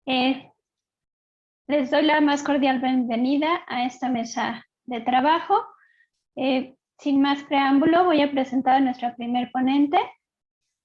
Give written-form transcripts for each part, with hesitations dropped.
Eh, Les doy la más cordial bienvenida a esta mesa de trabajo. Sin más preámbulo, voy a presentar a nuestra primer ponente.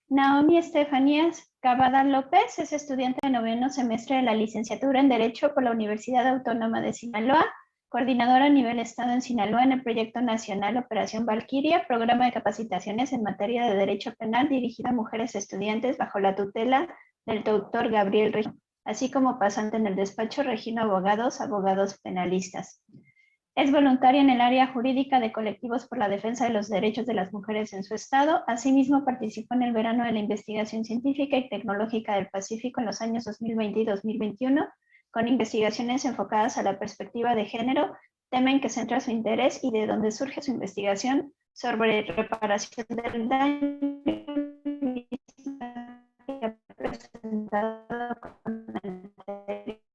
Naomi Estefanías Cavada López es estudiante de noveno semestre de la licenciatura en Derecho por la Universidad Autónoma de Sinaloa, coordinadora a nivel Estado en Sinaloa en el Proyecto Nacional Operación Valquiria, programa de capacitaciones en materia de Derecho Penal dirigido a mujeres estudiantes bajo la tutela del doctor Gabriel Regino, así como pasante en el despacho Regino Abogados, abogados penalistas. Es voluntaria en el área jurídica de colectivos por la defensa de los derechos de las mujeres en su estado. Asimismo, participó en el verano de la investigación científica y tecnológica del Pacífico en los años 2020 y 2021, con investigaciones enfocadas a la perspectiva de género, tema en que centra su interés y de donde surge su investigación sobre reparación del daño presentado con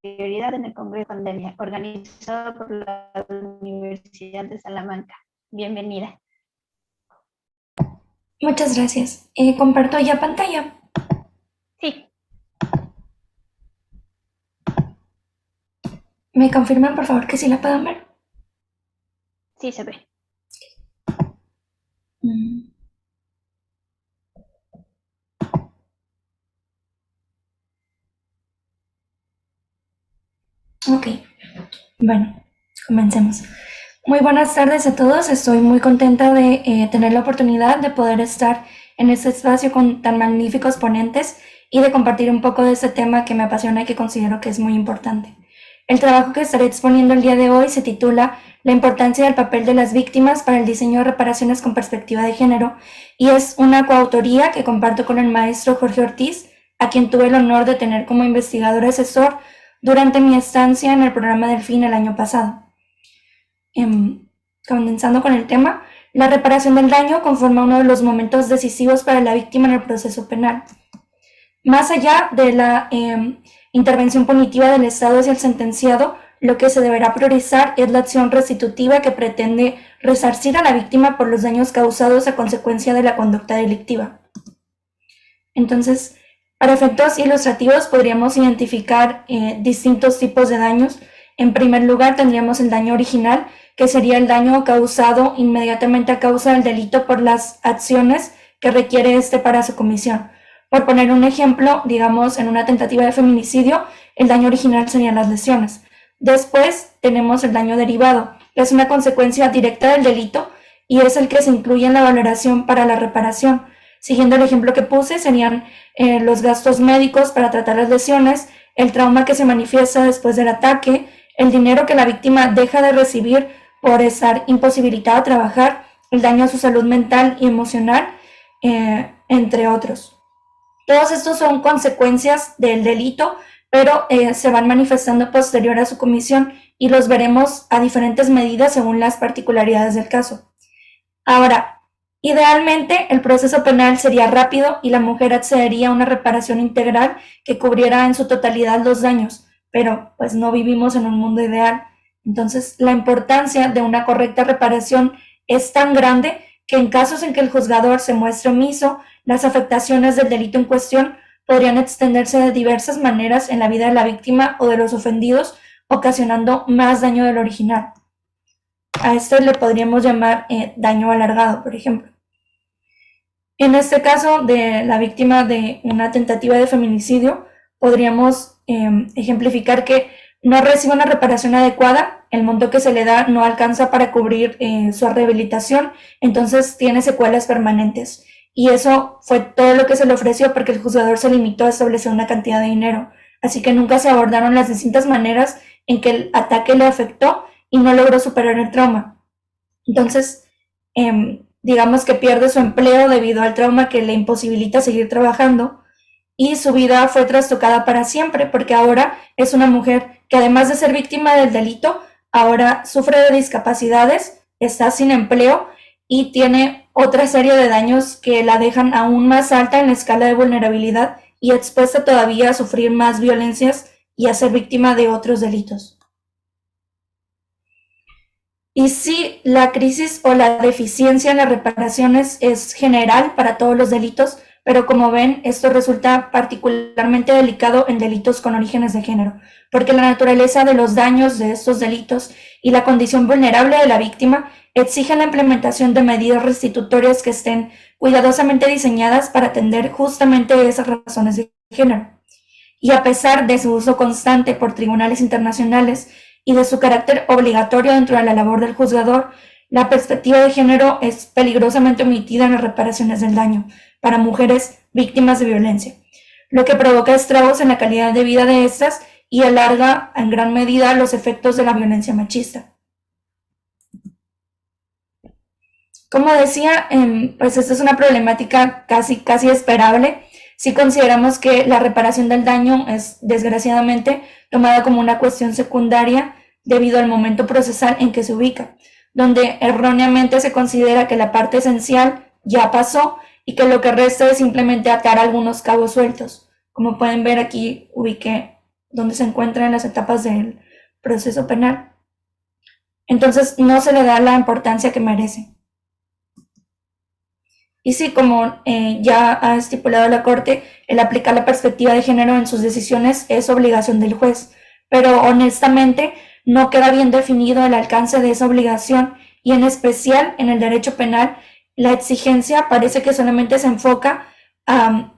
anterioridad en el Congreso de Pandemia, organizado por la Universidad de Salamanca. Bienvenida. Muchas gracias. Comparto ya pantalla. Sí. ¿Me confirman, por favor, que sí la puedan ver? Sí se ve. Ok, bueno, comencemos. Muy buenas tardes a todos. Estoy muy contenta de tener la oportunidad de poder estar en este espacio con tan magníficos ponentes y de compartir un poco de este tema que me apasiona y que considero que es muy importante. El trabajo que estaré exponiendo el día de hoy se titula La importancia del papel de las víctimas para el diseño de reparaciones con perspectiva de género y es una coautoría que comparto con el maestro Jorge Ortiz, a quien tuve el honor de tener como investigador asesor durante mi estancia en el programa Delfín el año pasado. Comenzando con el tema, la reparación del daño conforma uno de los momentos decisivos para la víctima en el proceso penal. Más allá de la intervención punitiva del Estado hacia el sentenciado, lo que se deberá priorizar es la acción restitutiva que pretende resarcir a la víctima por los daños causados a consecuencia de la conducta delictiva. Entonces, para efectos ilustrativos podríamos identificar distintos tipos de daños. En primer lugar, tendríamos el daño original, que sería el daño causado inmediatamente a causa del delito por las acciones que requiere este para su comisión. Por poner un ejemplo, digamos, en una tentativa de feminicidio, el daño original serían las lesiones. Después tenemos el daño derivado, que es una consecuencia directa del delito y es el que se incluye en la valoración para la reparación. Siguiendo el ejemplo que puse, serían los gastos médicos para tratar las lesiones, el trauma que se manifiesta después del ataque, el dinero que la víctima deja de recibir por estar imposibilitada a trabajar, el daño a su salud mental y emocional, entre otros. Todos estos son consecuencias del delito, pero se van manifestando posterior a su comisión y los veremos a diferentes medidas según las particularidades del caso. Ahora, idealmente el proceso penal sería rápido y la mujer accedería a una reparación integral que cubriera en su totalidad los daños, pero pues no vivimos en un mundo ideal. Entonces, la importancia de una correcta reparación es tan grande que en casos en que el juzgador se muestre omiso, las afectaciones del delito en cuestión podrían extenderse de diversas maneras en la vida de la víctima o de los ofendidos, ocasionando más daño del original. A esto le podríamos llamar daño alargado, por ejemplo. En este caso de la víctima de una tentativa de feminicidio, podríamos ejemplificar que no recibe una reparación adecuada, el monto que se le da no alcanza para cubrir su rehabilitación, entonces tiene secuelas permanentes. Y eso fue todo lo que se le ofreció porque el juzgador se limitó a establecer una cantidad de dinero. Así que nunca se abordaron las distintas maneras en que el ataque le afectó y no logró superar el trauma. Entonces, digamos que pierde su empleo debido al trauma que le imposibilita seguir trabajando y su vida fue trastocada para siempre porque ahora es una mujer que además de ser víctima del delito, ahora sufre de discapacidades, está sin empleo y tiene otra serie de daños que la dejan aún más alta en la escala de vulnerabilidad y expuesta todavía a sufrir más violencias y a ser víctima de otros delitos. Y si la crisis o la deficiencia en las reparaciones es general para todos los delitos, pero como ven, esto resulta particularmente delicado en delitos con orígenes de género, porque la naturaleza de los daños de estos delitos y la condición vulnerable de la víctima exigen la implementación de medidas restitutorias que estén cuidadosamente diseñadas para atender justamente esas razones de género. Y a pesar de su uso constante por tribunales internacionales y de su carácter obligatorio dentro de la labor del juzgador, la perspectiva de género es peligrosamente omitida en las reparaciones del daño para mujeres víctimas de violencia, lo que provoca estragos en la calidad de vida de estas y alarga en gran medida los efectos de la violencia machista. Como decía, pues esta es una problemática casi esperable si consideramos que la reparación del daño es desgraciadamente tomada como una cuestión secundaria debido al momento procesal en que se ubica, donde erróneamente se considera que la parte esencial ya pasó y que lo que resta es simplemente atar algunos cabos sueltos. Como pueden ver aquí, ubiqué donde se encuentran las etapas del proceso penal. Entonces no se le da la importancia que merece. Y sí, como ya ha estipulado la Corte, el aplicar la perspectiva de género en sus decisiones es obligación del juez, pero honestamente no queda bien definido el alcance de esa obligación y en especial en el derecho penal la exigencia parece que solamente se enfoca a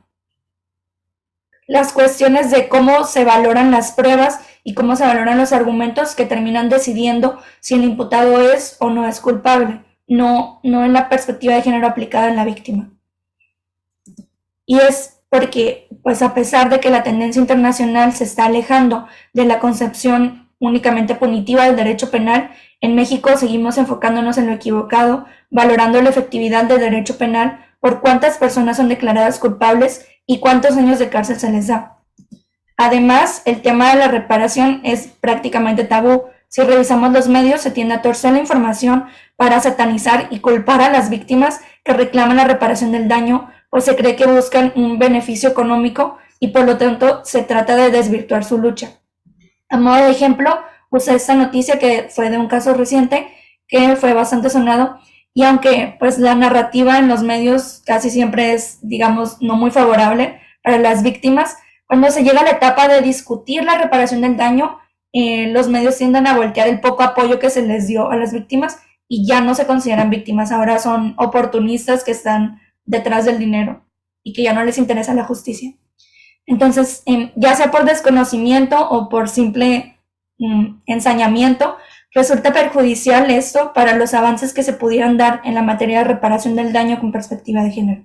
las cuestiones de cómo se valoran las pruebas y cómo se valoran los argumentos que terminan decidiendo si el imputado es o no es culpable, no en la perspectiva de género aplicada en la víctima. Y es porque, pues a pesar de que la tendencia internacional se está alejando de la concepción únicamente punitiva del derecho penal, en México seguimos enfocándonos en lo equivocado, valorando la efectividad del derecho penal por cuántas personas son declaradas culpables y cuántos años de cárcel se les da. Además, el tema de la reparación es prácticamente tabú. Si revisamos los medios, se tiende a torcer la información para satanizar y culpar a las víctimas que reclaman la reparación del daño, pues se cree que buscan un beneficio económico y por lo tanto se trata de desvirtuar su lucha. A modo de ejemplo, usé esta noticia que fue de un caso reciente que fue bastante sonado y aunque pues la narrativa en los medios casi siempre es, digamos, no muy favorable para las víctimas, cuando se llega a la etapa de discutir la reparación del daño, los medios tienden a voltear el poco apoyo que se les dio a las víctimas y ya no se consideran víctimas, ahora son oportunistas que están detrás del dinero y que ya no les interesa la justicia. Entonces, ya sea por desconocimiento o por simple ensañamiento, resulta perjudicial esto para los avances que se pudieran dar en la materia de reparación del daño con perspectiva de género.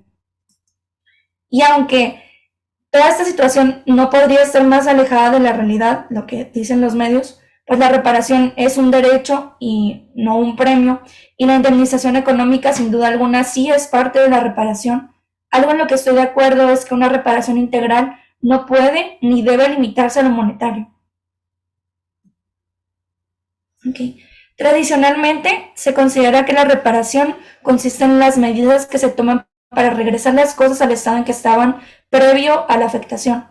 Y aunque toda esta situación no podría estar más alejada de la realidad, lo que dicen los medios, pues la reparación es un derecho y no un premio, y la indemnización económica sin duda alguna sí es parte de la reparación. Algo en lo que estoy de acuerdo es que una reparación integral no puede ni debe limitarse a lo monetario. Okay. Tradicionalmente se considera que la reparación consiste en las medidas que se toman para regresar las cosas al estado en que estaban previo a la afectación.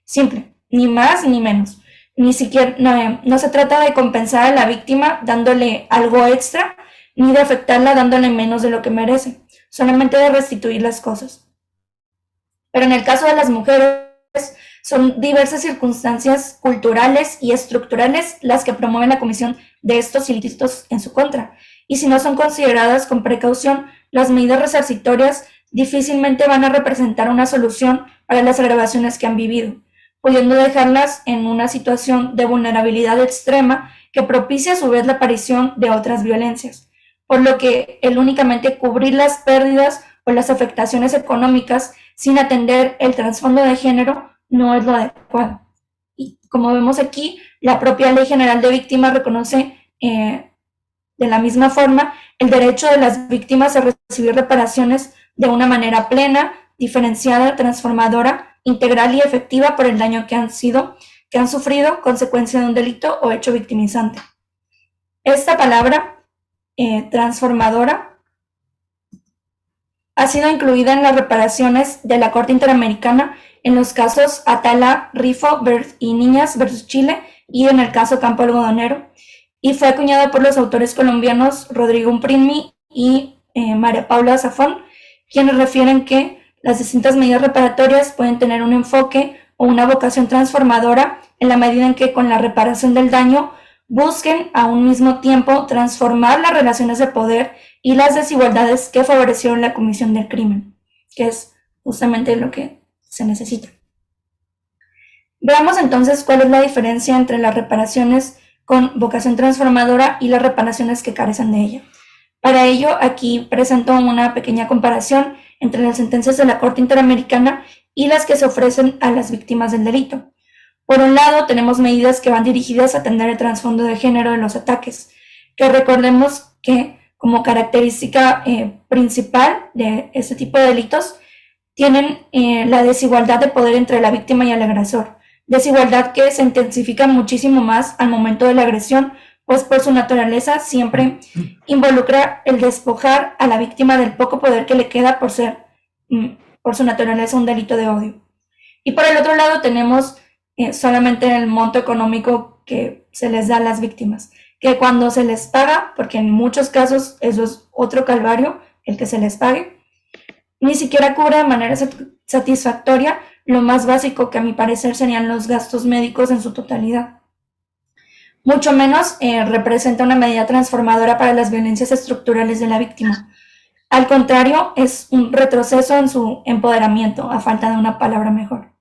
Simple, ni más ni menos. Ni siquiera, no se trata de compensar a la víctima dándole algo extra, ni de afectarla dándole menos de lo que merece, solamente de restituir las cosas. Pero en el caso de las mujeres, son diversas circunstancias culturales y estructurales las que promueven la comisión de estos ilícitos en su contra. Y si no son consideradas con precaución, las medidas resarcitorias difícilmente van a representar una solución para las agravaciones que han vivido, pudiendo dejarlas en una situación de vulnerabilidad extrema que propicia a su vez la aparición de otras violencias. Por lo que el únicamente cubrir las pérdidas o las afectaciones económicas sin atender el trasfondo de género no es lo adecuado. Y como vemos aquí, la propia Ley General de Víctimas reconoce de la misma forma el derecho de las víctimas a recibir reparaciones de una manera plena, diferenciada, transformadora, integral y efectiva por el daño que han sufrido consecuencia de un delito o hecho victimizante. Esta palabra, transformadora, ha sido incluida en las reparaciones de la Corte Interamericana en los casos Atala Rifo y Niñas versus Chile y en el caso Campo Algodonero, y fue acuñada por los autores colombianos Rodrigo Primi y María Paula Zafón, quienes refieren que Las distintas medidas reparatorias pueden tener un enfoque o una vocación transformadora en la medida en que con la reparación del daño busquen a un mismo tiempo transformar las relaciones de poder y las desigualdades que favorecieron la comisión del crimen, que es justamente lo que se necesita. Veamos entonces cuál es la diferencia entre las reparaciones con vocación transformadora y las reparaciones que carecen de ella. Para ello, aquí presento una pequeña comparación entre las sentencias de la Corte Interamericana y las que se ofrecen a las víctimas del delito. Por un lado, tenemos medidas que van dirigidas a atender el trasfondo de género de los ataques, que recordemos que como característica principal de este tipo de delitos tienen la desigualdad de poder entre la víctima y el agresor, desigualdad que se intensifica muchísimo más al momento de la agresión, pues por su naturaleza siempre involucra el despojar a la víctima del poco poder que le queda por ser, por su naturaleza, un delito de odio. Y por el otro lado tenemos solamente el monto económico que se les da a las víctimas, que cuando se les paga, porque en muchos casos eso es otro calvario, el que se les pague, ni siquiera cubre de manera satisfactoria lo más básico, que a mi parecer serían los gastos médicos en su totalidad. Mucho menos representa una medida transformadora para las violencias estructurales de la víctima. Al contrario, es un retroceso en su empoderamiento, a falta de una palabra mejor.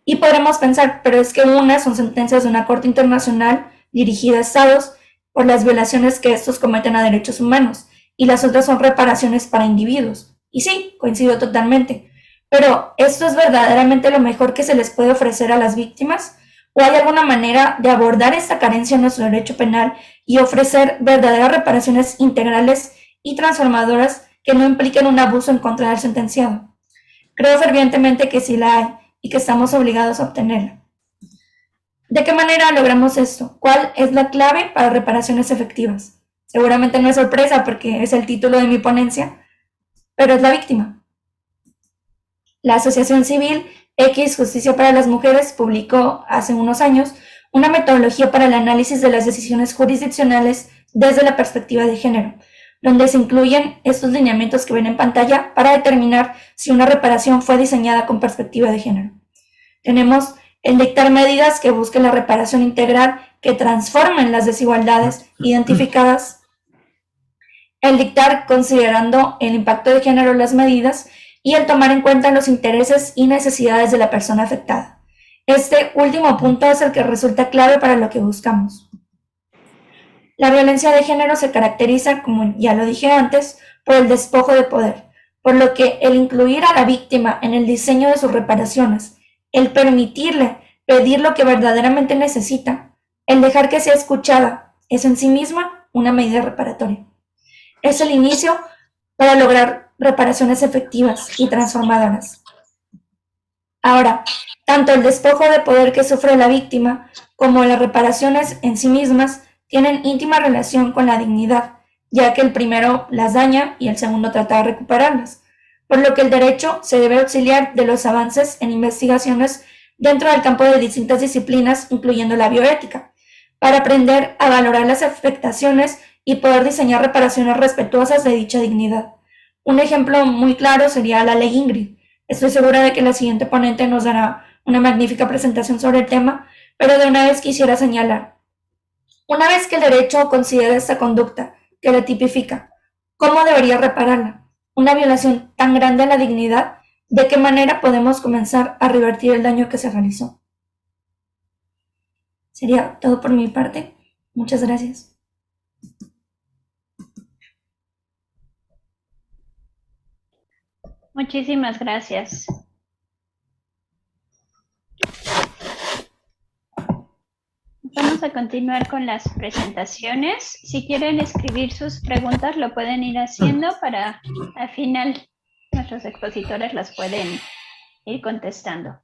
Y podremos pensar, pero es que unas son sentencias de una Corte Internacional dirigida a estados por las violaciones que estos cometen a derechos humanos, y las otras son reparaciones para individuos. Y sí, coincido totalmente. Pero, ¿esto es verdaderamente lo mejor que se les puede ofrecer a las víctimas? ¿O hay alguna manera de abordar esta carencia en nuestro derecho penal y ofrecer verdaderas reparaciones integrales y transformadoras que no impliquen un abuso en contra del sentenciado? Creo fervientemente que sí la hay y que estamos obligados a obtenerla. ¿De qué manera logramos esto? ¿Cuál es la clave para reparaciones efectivas? Seguramente no es sorpresa porque es el título de mi ponencia, pero es la víctima. La Asociación Civil X Justicia para las Mujeres publicó hace unos años una metodología para el análisis de las decisiones jurisdiccionales desde la perspectiva de género, donde se incluyen estos lineamientos que ven en pantalla para determinar si una reparación fue diseñada con perspectiva de género. Tenemos el dictar medidas que busquen la reparación integral que transformen las desigualdades identificadas, el dictar considerando el impacto de género en las medidas y el tomar en cuenta los intereses y necesidades de la persona afectada. Este último punto es el que resulta clave para lo que buscamos. La violencia de género se caracteriza, como ya lo dije antes, por el despojo de poder, por lo que el incluir a la víctima en el diseño de sus reparaciones, el permitirle pedir lo que verdaderamente necesita, el dejar que sea escuchada, es en sí misma una medida reparatoria. Es el inicio para lograr reparaciones efectivas y transformadoras. Ahora, tanto el despojo de poder que sufre la víctima como las reparaciones en sí mismas tienen íntima relación con la dignidad, ya que el primero las daña y el segundo trata de recuperarlas, por lo que el derecho se debe auxiliar de los avances en investigaciones dentro del campo de distintas disciplinas, incluyendo la bioética, para aprender a valorar las afectaciones y poder diseñar reparaciones respetuosas de dicha dignidad. Un ejemplo muy claro sería la ley Ingrid. Estoy segura de que la siguiente ponente nos dará una magnífica presentación sobre el tema, pero de una vez quisiera señalar. Una vez que el derecho considera esta conducta, que la tipifica, ¿cómo debería repararla? Una violación tan grande a la dignidad, ¿de qué manera podemos comenzar a revertir el daño que se realizó? Sería todo por mi parte. Muchas gracias. Muchísimas gracias. Vamos a continuar con las presentaciones. Si quieren escribir sus preguntas, lo pueden ir haciendo para al final nuestros expositores las pueden ir contestando.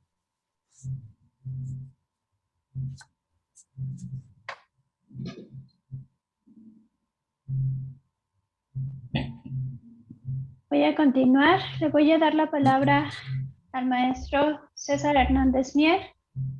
Voy a continuar. Le voy a dar la palabra al maestro César Hernández Mier,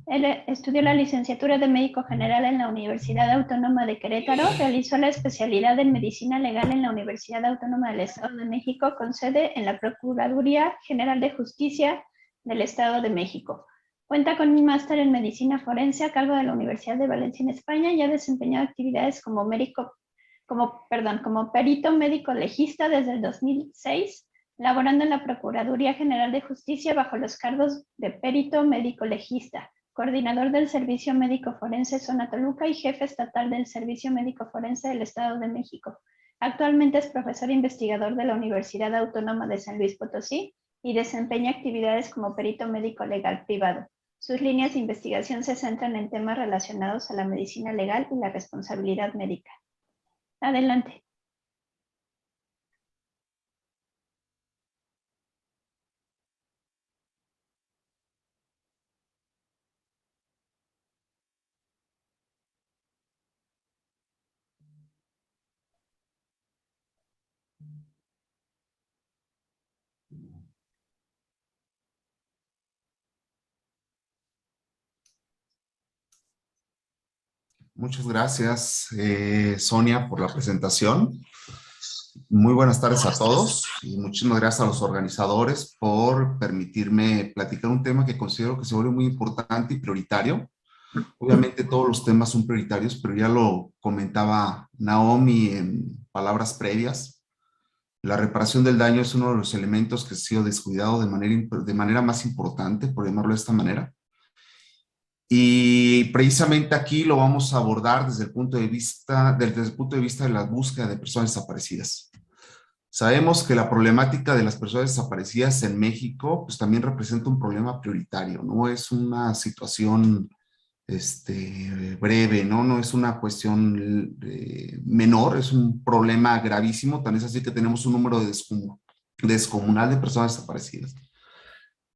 Él estudió la licenciatura de médico general en la Universidad Autónoma de Querétaro, realizó la especialidad en medicina legal en la Universidad Autónoma del Estado de México, con sede en la Procuraduría General de Justicia del Estado de México. Cuenta con un máster en medicina forense a cargo de la Universidad de Valencia en España y ha desempeñado actividades como perito médico legista desde el 2006, laborando en la Procuraduría General de Justicia bajo los cargos de perito médico legista, coordinador del Servicio Médico Forense Zona Toluca y jefe estatal del Servicio Médico Forense del Estado de México. Actualmente es profesor investigador de la Universidad Autónoma de San Luis Potosí y desempeña actividades como perito médico legal privado. Sus líneas de investigación se centran en temas relacionados a la medicina legal y la responsabilidad médica. Adelante. Muchas gracias, Sonia, por la presentación. Muy buenas tardes a todos y muchísimas gracias a los organizadores por permitirme platicar un tema que considero que se vuelve muy importante y prioritario. Obviamente todos los temas son prioritarios, pero ya lo comentaba Naomi en palabras previas. La reparación del daño es uno de los elementos que ha sido descuidado de manera más importante, por llamarlo de esta manera. Y precisamente aquí lo vamos a abordar desde el punto de vista de la búsqueda de personas desaparecidas. Sabemos que la problemática de las personas desaparecidas en México pues también representa un problema prioritario, no es una situación breve, no es una cuestión menor, es un problema gravísimo, tan es así que tenemos un número descomunal de personas desaparecidas.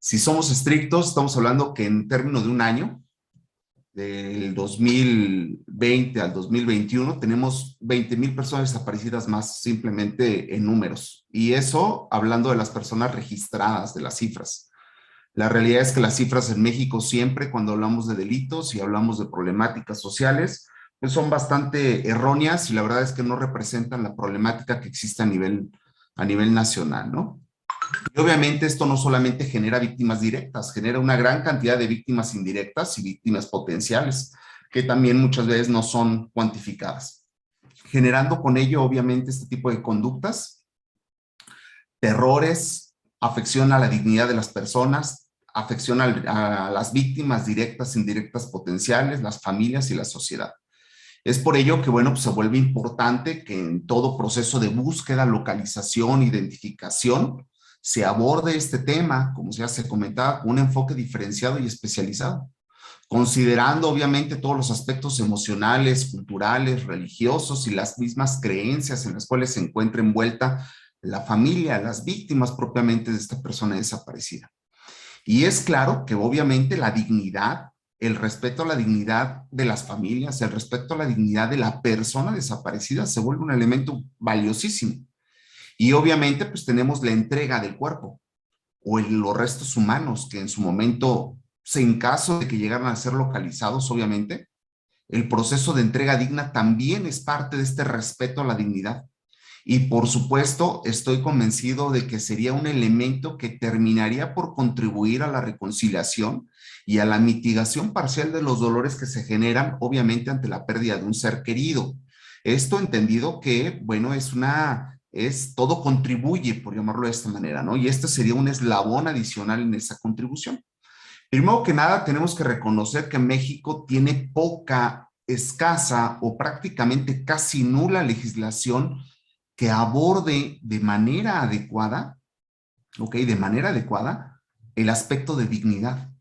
Si somos estrictos, estamos hablando que en términos de un año, del 2020 al 2021, tenemos 20,000 personas desaparecidas más simplemente en números. Y eso hablando de las personas registradas, de las cifras. La realidad es que las cifras en México siempre, cuando hablamos de delitos y hablamos de problemáticas sociales, pues son bastante erróneas y la verdad es que no representan la problemática que existe a nivel nacional, ¿no? Y obviamente esto no solamente genera víctimas directas, genera una gran cantidad de víctimas indirectas y víctimas potenciales, que también muchas veces no son cuantificadas. Generando con ello, obviamente, este tipo de conductas, terrores, afección a la dignidad de las personas, afección a las víctimas directas, indirectas, potenciales, las familias y la sociedad. Es por ello que, bueno, pues se vuelve importante que en todo proceso de búsqueda, localización, identificación, se aborde este tema, como ya se comentaba, con un enfoque diferenciado y especializado, considerando obviamente todos los aspectos emocionales, culturales, religiosos y las mismas creencias en las cuales se encuentra envuelta la familia, las víctimas propiamente de esta persona desaparecida. Y es claro que obviamente la dignidad, el respeto a la dignidad de las familias, el respeto a la dignidad de la persona desaparecida se vuelve un elemento valiosísimo. Y obviamente pues tenemos la entrega del cuerpo o los restos humanos que en su momento, en caso de que llegaran a ser localizados, obviamente, el proceso de entrega digna también es parte de este respeto a la dignidad. Y por supuesto, estoy convencido de que sería un elemento que terminaría por contribuir a la reconciliación y a la mitigación parcial de los dolores que se generan, obviamente, ante la pérdida de un ser querido. Esto entendido que, bueno, todo contribuye, por llamarlo de esta manera, ¿no? Y este sería un eslabón adicional en esa contribución. Primero que nada, tenemos que reconocer que México tiene poca, escasa o prácticamente casi nula legislación que aborde de manera adecuada, ¿ok? De manera adecuada, el aspecto de dignidad.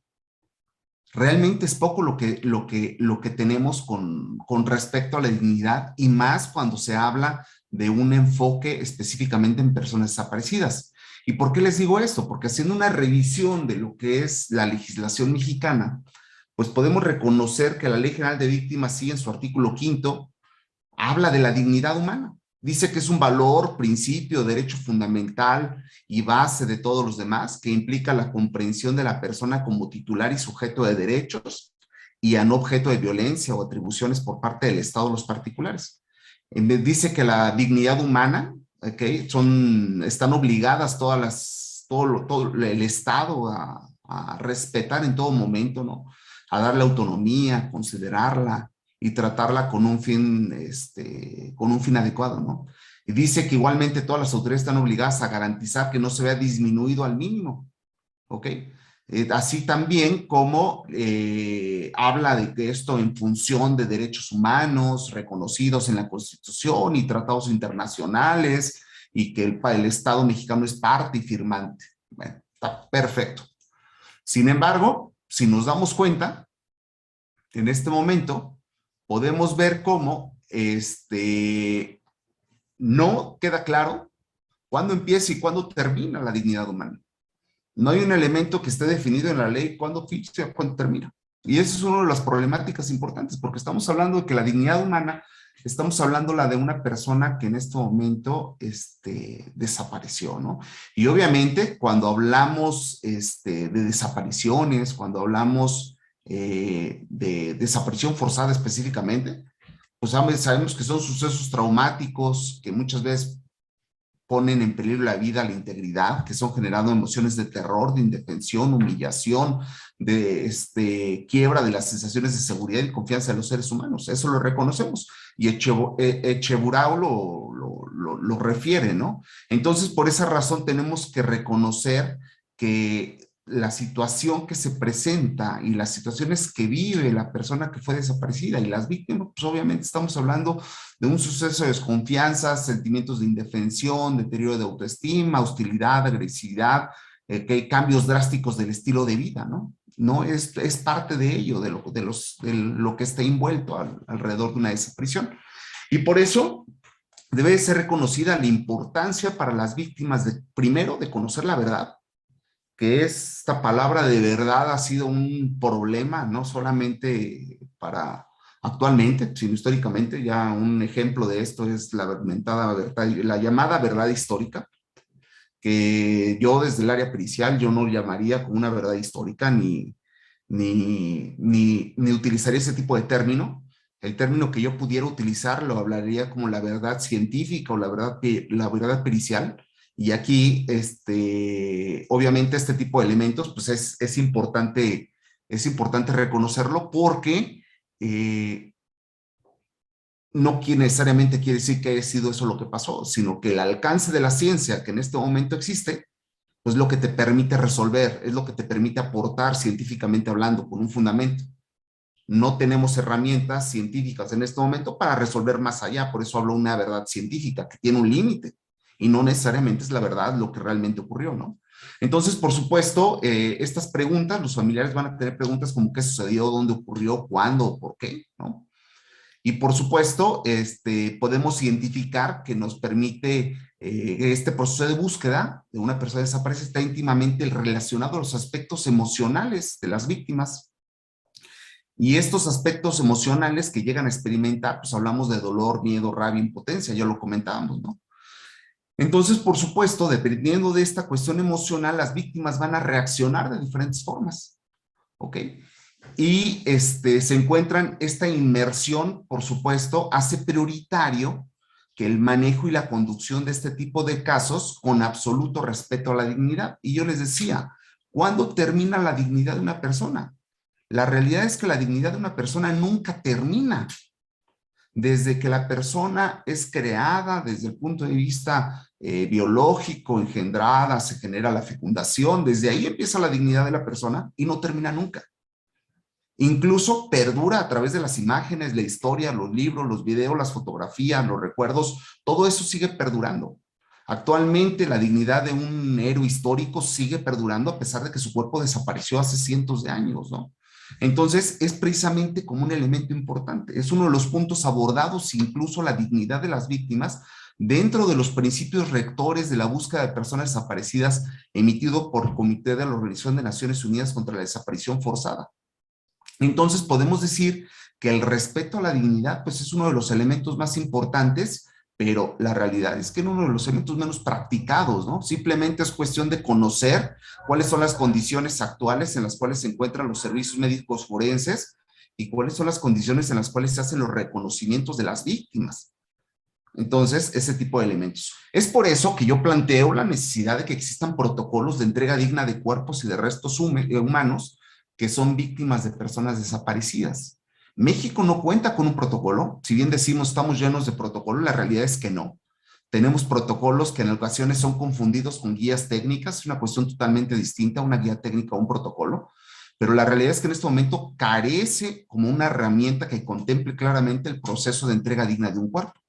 Realmente es poco lo que tenemos con respecto a la dignidad y más cuando se habla de un enfoque específicamente en personas desaparecidas. ¿Y por qué les digo esto? Porque haciendo una revisión de lo que es la legislación mexicana, pues podemos reconocer que la Ley General de Víctimas, sí, en su artículo 5, habla de la dignidad humana. Dice que es un valor, principio, derecho fundamental y base de todos los demás, que implica la comprensión de la persona como titular y sujeto de derechos, y a no objeto de violencia o atribuciones por parte del Estado o los particulares. Dice que la dignidad humana, ¿okay? Están obligadas todo el Estado a respetar en todo momento, ¿no? A darle autonomía, a considerarla y tratarla con un fin adecuado, ¿no? Y dice que igualmente todas las autoridades están obligadas a garantizar que no se vea disminuido al mínimo, ¿ok? Así también como habla de que esto en función de derechos humanos reconocidos en la Constitución y tratados internacionales y que el Estado mexicano es parte y firmante. Bueno, está perfecto. Sin embargo, si nos damos cuenta, en este momento podemos ver cómo no queda claro cuándo empieza y cuándo termina la dignidad humana. No hay un elemento que esté definido en la ley cuándo ficha, cuándo termina. Y eso es una de las problemáticas importantes, porque estamos hablando de que la dignidad humana, estamos hablando de una persona que en este momento desapareció, ¿no? Y obviamente cuando hablamos de desapariciones, cuando hablamos de desaparición forzada específicamente, pues sabemos que son sucesos traumáticos que muchas veces ponen en peligro la vida, la integridad, que son generando emociones de terror, de indefensión, humillación, de quiebra de las sensaciones de seguridad y confianza de los seres humanos. Eso lo reconocemos. Y Echeburao lo refiere, ¿no? Entonces, por esa razón tenemos que reconocer que la situación que se presenta y las situaciones que vive la persona que fue desaparecida y las víctimas, pues obviamente estamos hablando de un suceso de desconfianza, sentimientos de indefensión, deterioro de autoestima, hostilidad, agresividad, cambios drásticos del estilo de vida, ¿no? No es parte de ello, de lo que está envuelto alrededor de una desaparición. Y por eso debe ser reconocida la importancia para las víctimas primero, de conocer la verdad, que esta palabra de verdad ha sido un problema, no solamente para actualmente, sino históricamente. Ya un ejemplo de esto es la llamada verdad histórica, que yo desde el área pericial yo no llamaría como una verdad histórica ni utilizaría ese tipo de término. El término que yo pudiera utilizar lo hablaría como la verdad científica o la verdad pericial. Y aquí, obviamente, este tipo de elementos, pues es importante reconocerlo porque no necesariamente quiere decir que haya sido eso lo que pasó, sino que el alcance de la ciencia que en este momento existe, pues lo que te permite resolver, es lo que te permite aportar científicamente hablando, con un fundamento. No tenemos herramientas científicas en este momento para resolver más allá, por eso hablo de una verdad científica que tiene un límite. Y no necesariamente es la verdad lo que realmente ocurrió, ¿no? Entonces, por supuesto, estas preguntas, los familiares van a tener preguntas como qué sucedió, dónde ocurrió, cuándo, por qué, ¿no? Y por supuesto, podemos identificar que nos permite este proceso de búsqueda de una persona desaparecida está íntimamente relacionado a los aspectos emocionales de las víctimas. Y estos aspectos emocionales que llegan a experimentar, pues hablamos de dolor, miedo, rabia, impotencia, ya lo comentábamos, ¿no? Entonces, por supuesto, dependiendo de esta cuestión emocional, las víctimas van a reaccionar de diferentes formas, ¿ok? Y se encuentran, esta inmersión, por supuesto, hace prioritario que el manejo y la conducción de este tipo de casos con absoluto respeto a la dignidad. Y yo les decía, ¿cuándo termina la dignidad de una persona? La realidad es que la dignidad de una persona nunca termina. Desde que la persona es creada, desde el punto de vista biológico, engendrada, se genera la fecundación, desde ahí empieza la dignidad de la persona y no termina nunca. Incluso perdura a través de las imágenes, la historia, los libros, los videos, las fotografías, los recuerdos, todo eso sigue perdurando. Actualmente la dignidad de un héroe histórico sigue perdurando a pesar de que su cuerpo desapareció hace cientos de años, ¿no? Entonces, es precisamente como un elemento importante. Es uno de los puntos abordados, incluso la dignidad de las víctimas, dentro de los principios rectores de la búsqueda de personas desaparecidas emitido por el Comité de la Organización de Naciones Unidas contra la Desaparición Forzada. Entonces, podemos decir que el respeto a la dignidad, pues es uno de los elementos más importantes, pero la realidad es que es uno de los elementos menos practicados, ¿no? Simplemente es cuestión de conocer cuáles son las condiciones actuales en las cuales se encuentran los servicios médicos forenses y cuáles son las condiciones en las cuales se hacen los reconocimientos de las víctimas. Entonces, ese tipo de elementos. Es por eso que yo planteo la necesidad de que existan protocolos de entrega digna de cuerpos y de restos humanos que son víctimas de personas desaparecidas. México no cuenta con un protocolo. Si bien decimos estamos llenos de protocolos, la realidad es que no. Tenemos protocolos que en ocasiones son confundidos con guías técnicas, es una cuestión totalmente distinta, una guía técnica o un protocolo, pero la realidad es que en este momento carece como una herramienta que contemple claramente el proceso de entrega digna de un cuerpo.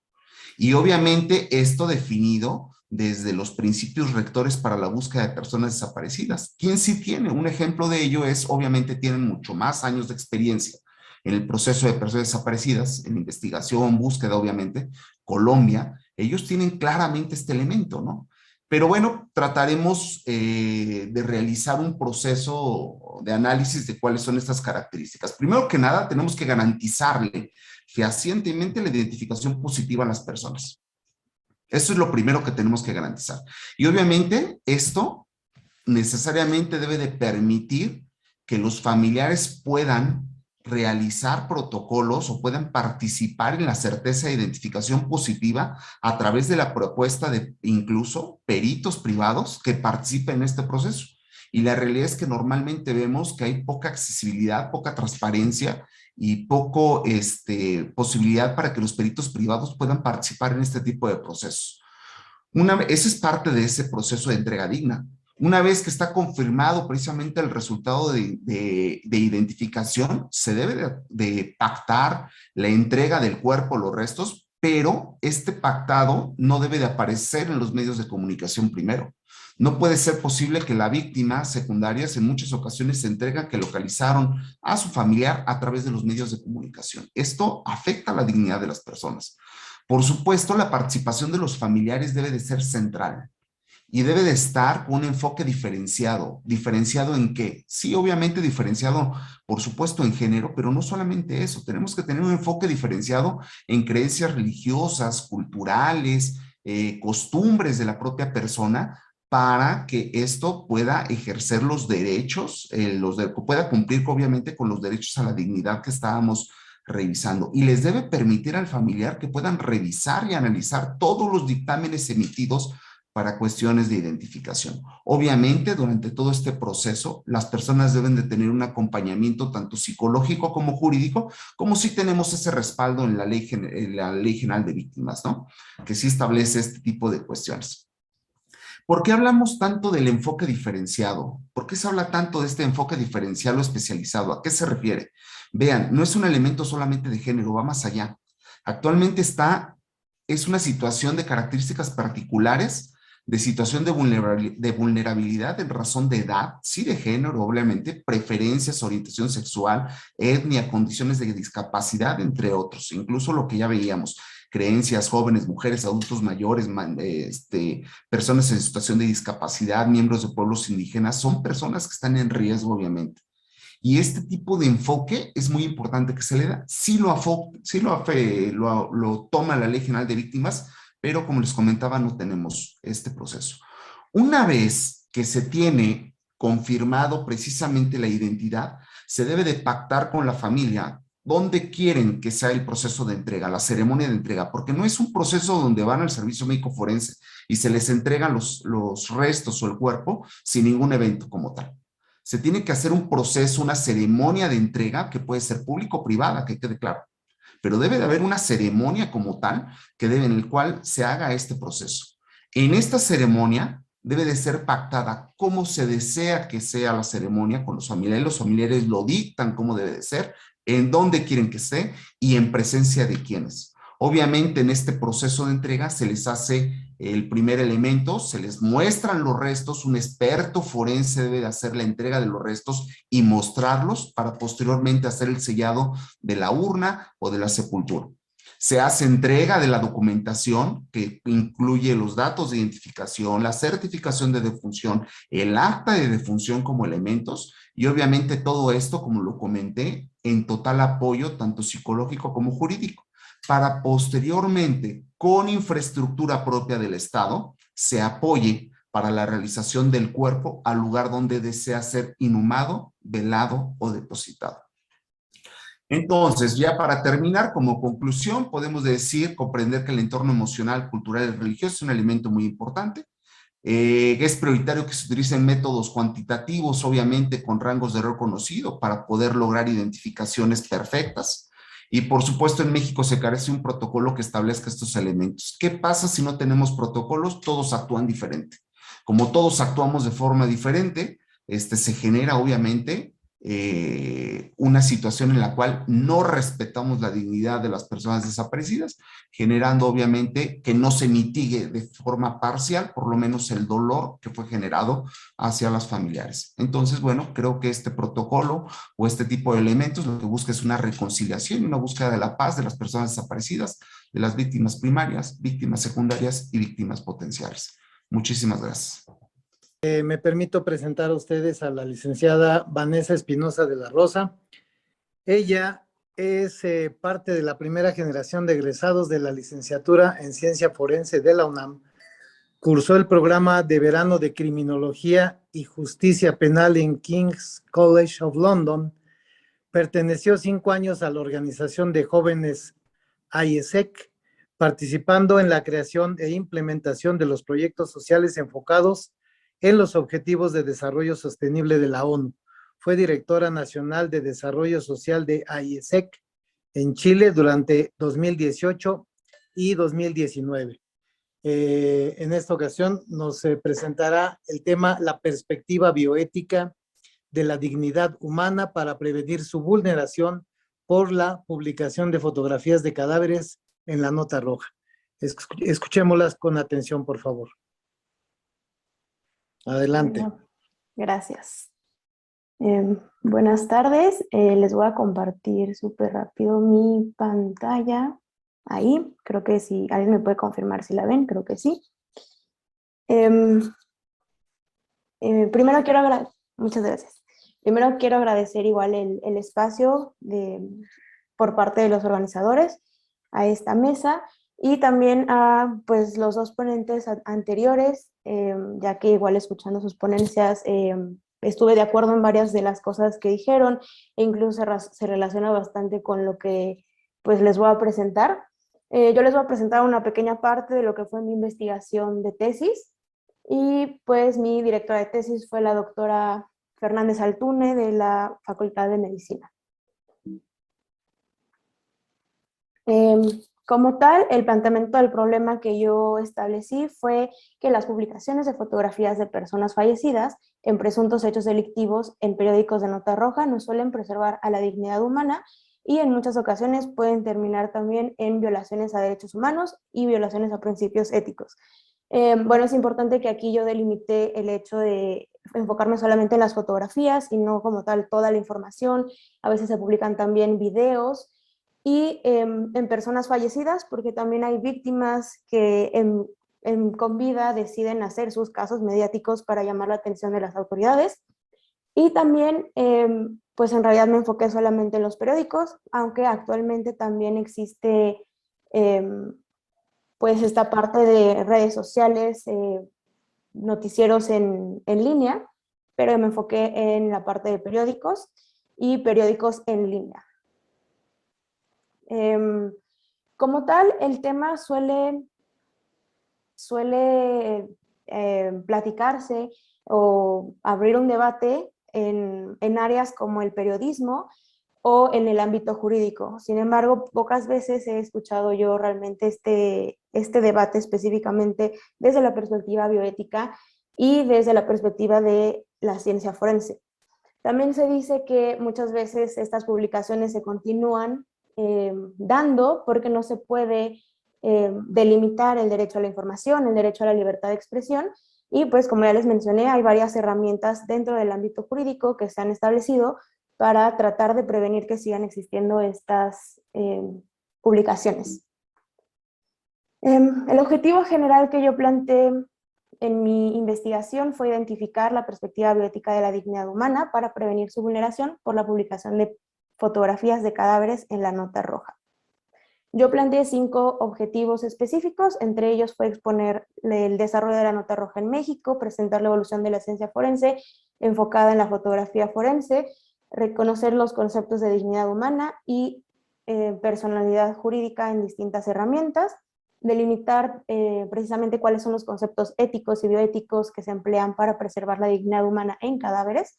Y obviamente esto definido desde los principios rectores para la búsqueda de personas desaparecidas. ¿Quién sí tiene? Un ejemplo de ello es, obviamente tienen mucho más años de experiencia en el proceso de personas desaparecidas, en investigación, búsqueda, obviamente, Colombia. Ellos tienen claramente este elemento, ¿no? Pero bueno, trataremos de realizar un proceso de análisis de cuáles son estas características. Primero que nada, tenemos que garantizarle fehacientemente la identificación positiva a las personas. Eso es lo primero que tenemos que garantizar. Y obviamente esto necesariamente debe de permitir que los familiares puedan realizar protocolos o puedan participar en la certeza de identificación positiva a través de la propuesta de incluso peritos privados que participen en este proceso. Y la realidad es que normalmente vemos que hay poca accesibilidad, poca transparencia y poco posibilidad para que los peritos privados puedan participar en este tipo de procesos. Ese es parte de ese proceso de entrega digna. Una vez que está confirmado precisamente el resultado de identificación, se debe de pactar la entrega del cuerpo, los restos, pero este pactado no debe de aparecer en los medios de comunicación primero. No puede ser posible que la víctima secundarias en muchas ocasiones se entrega que localizaron a su familiar a través de los medios de comunicación. Esto afecta la dignidad de las personas. Por supuesto, la participación de los familiares debe de ser central y debe de estar con un enfoque diferenciado. ¿Diferenciado en qué? Sí, obviamente diferenciado, por supuesto, en género, pero no solamente eso. Tenemos que tener un enfoque diferenciado en creencias religiosas, culturales, costumbres de la propia persona, para que esto pueda ejercer los derechos, pueda cumplir obviamente con los derechos a la dignidad que estábamos revisando. Y les debe permitir al familiar que puedan revisar y analizar todos los dictámenes emitidos para cuestiones de identificación. Obviamente, durante todo este proceso, las personas deben de tener un acompañamiento tanto psicológico como jurídico, como si tenemos ese respaldo en la Ley General de Víctimas, ¿no? Que sí establece este tipo de cuestiones. ¿Por qué hablamos tanto del enfoque diferenciado? ¿Por qué se habla tanto de este enfoque diferenciado o especializado? ¿A qué se refiere? Vean, no es un elemento solamente de género, va más allá. Actualmente es una situación de características particulares, de situación de vulnerabilidad en razón de edad, sí de género, obviamente, preferencias, orientación sexual, etnia, condiciones de discapacidad, entre otros, incluso lo que ya veíamos, creencias, jóvenes, mujeres, adultos mayores, personas en situación de discapacidad, miembros de pueblos indígenas, son personas que están en riesgo, obviamente. Y este tipo de enfoque es muy importante que se le da. Sí lo toma la Ley General de Víctimas, pero como les comentaba, no tenemos este proceso. Una vez que se tiene confirmado precisamente la identidad, se debe de pactar con la familia dónde quieren que sea el proceso de entrega, la ceremonia de entrega, porque no es un proceso donde van al servicio médico forense y se les entregan los restos o el cuerpo sin ningún evento como tal. Se tiene que hacer un proceso, una ceremonia de entrega que puede ser público o privada, que quede claro. Pero debe de haber una ceremonia como tal en el cual se haga este proceso. En esta ceremonia debe de ser pactada cómo se desea que sea la ceremonia con los familiares lo dictan cómo debe de ser, en dónde quieren que esté y en presencia de quiénes. Obviamente en este proceso de entrega se les hace el primer elemento, se les muestran los restos, un experto forense debe de hacer la entrega de los restos y mostrarlos para posteriormente hacer el sellado de la urna o de la sepultura. Se hace entrega de la documentación que incluye los datos de identificación, la certificación de defunción, el acta de defunción como elementos y obviamente todo esto, como lo comenté, en total apoyo tanto psicológico como jurídico, para posteriormente, con infraestructura propia del Estado, se apoye para la realización del cuerpo al lugar donde desea ser inhumado, velado o depositado. Entonces, ya para terminar, como conclusión, podemos decir, comprender que el entorno emocional, cultural y religioso es un elemento muy importante. Es prioritario que se utilicen métodos cuantitativos, obviamente con rangos de error conocido, para poder lograr identificaciones perfectas. Y por supuesto, en México se carece un protocolo que establezca estos elementos. ¿Qué pasa si no tenemos protocolos? Todos actúan diferente. Como todos actuamos de forma diferente, se genera obviamente una situación en la cual no respetamos la dignidad de las personas desaparecidas, generando obviamente que no se mitigue de forma parcial, por lo menos el dolor que fue generado hacia las familiares. Entonces, bueno, creo que este protocolo o este tipo de elementos lo que busca es una reconciliación y una búsqueda de la paz de las personas desaparecidas, de las víctimas primarias, víctimas secundarias y víctimas potenciales. Muchísimas gracias. Me permito presentar a ustedes a la licenciada Vanessa Espinosa de la Rosa. Ella es parte de la primera generación de egresados de la licenciatura en Ciencia Forense de la UNAM. Cursó el programa de verano de Criminología y Justicia Penal en King's College of London. Perteneció 5 años a la organización de jóvenes IESEC, participando en la creación e implementación de los proyectos sociales enfocados en los Objetivos de Desarrollo Sostenible de la ONU. Fue directora nacional de Desarrollo Social de IESEC en Chile durante 2018 y 2019. En esta ocasión nos presentará el tema La perspectiva bioética de la dignidad humana para prevenir su vulneración por la publicación de fotografías de cadáveres en la nota roja. Escuchémoslas con atención, por favor. Adelante. Bueno, gracias. Buenas tardes. Les voy a compartir súper rápido mi pantalla. Ahí, creo que sí. ¿Alguien me puede confirmar si la ven? Creo que sí. Primero quiero agradecer, muchas gracias. Primero quiero agradecer igual el espacio por parte de los organizadores a esta mesa y también a pues, los dos ponentes anteriores, ya que igual escuchando sus ponencias estuve de acuerdo en varias de las cosas que dijeron e incluso se relaciona bastante con lo que pues, les voy a presentar. Yo les voy a presentar una pequeña parte de lo que fue mi investigación de tesis y pues mi directora de tesis fue la doctora Fernández Altune de la Facultad de Medicina. Como tal, el planteamiento del problema que yo establecí fue que las publicaciones de fotografías de personas fallecidas en presuntos hechos delictivos en periódicos de nota roja no suelen preservar a la dignidad humana y en muchas ocasiones pueden terminar también en violaciones a derechos humanos y violaciones a principios éticos. Bueno, es importante que aquí yo delimité el hecho de enfocarme solamente en las fotografías y no como tal toda la información. A veces se publican también videos y en personas fallecidas, porque también hay víctimas que con vida deciden hacer sus casos mediáticos para llamar la atención de las autoridades. Y también, pues en realidad me enfoqué solamente en los periódicos, aunque actualmente también existe pues esta parte de redes sociales, noticieros en línea, pero me enfoqué en la parte de periódicos y periódicos en línea. Como tal, el tema suele platicarse o abrir un debate en áreas como el periodismo o en el ámbito jurídico. Sin embargo, pocas veces he escuchado yo realmente este debate específicamente desde la perspectiva bioética y desde la perspectiva de la ciencia forense. También se dice que muchas veces estas publicaciones se continúan dando porque no se puede delimitar el derecho a la información, el derecho a la libertad de expresión, y pues como ya les mencioné, hay varias herramientas dentro del ámbito jurídico que se han establecido para tratar de prevenir que sigan existiendo estas publicaciones. El objetivo general que yo planteé en mi investigación fue identificar la perspectiva bioética de la dignidad humana para prevenir su vulneración por la publicación de fotografías de cadáveres en la nota roja. Yo planteé 5 objetivos específicos, entre ellos fue exponer el desarrollo de la nota roja en México, presentar la evolución de la ciencia forense enfocada en la fotografía forense, reconocer los conceptos de dignidad humana y personalidad jurídica en distintas herramientas, delimitar precisamente cuáles son los conceptos éticos y bioéticos que se emplean para preservar la dignidad humana en cadáveres.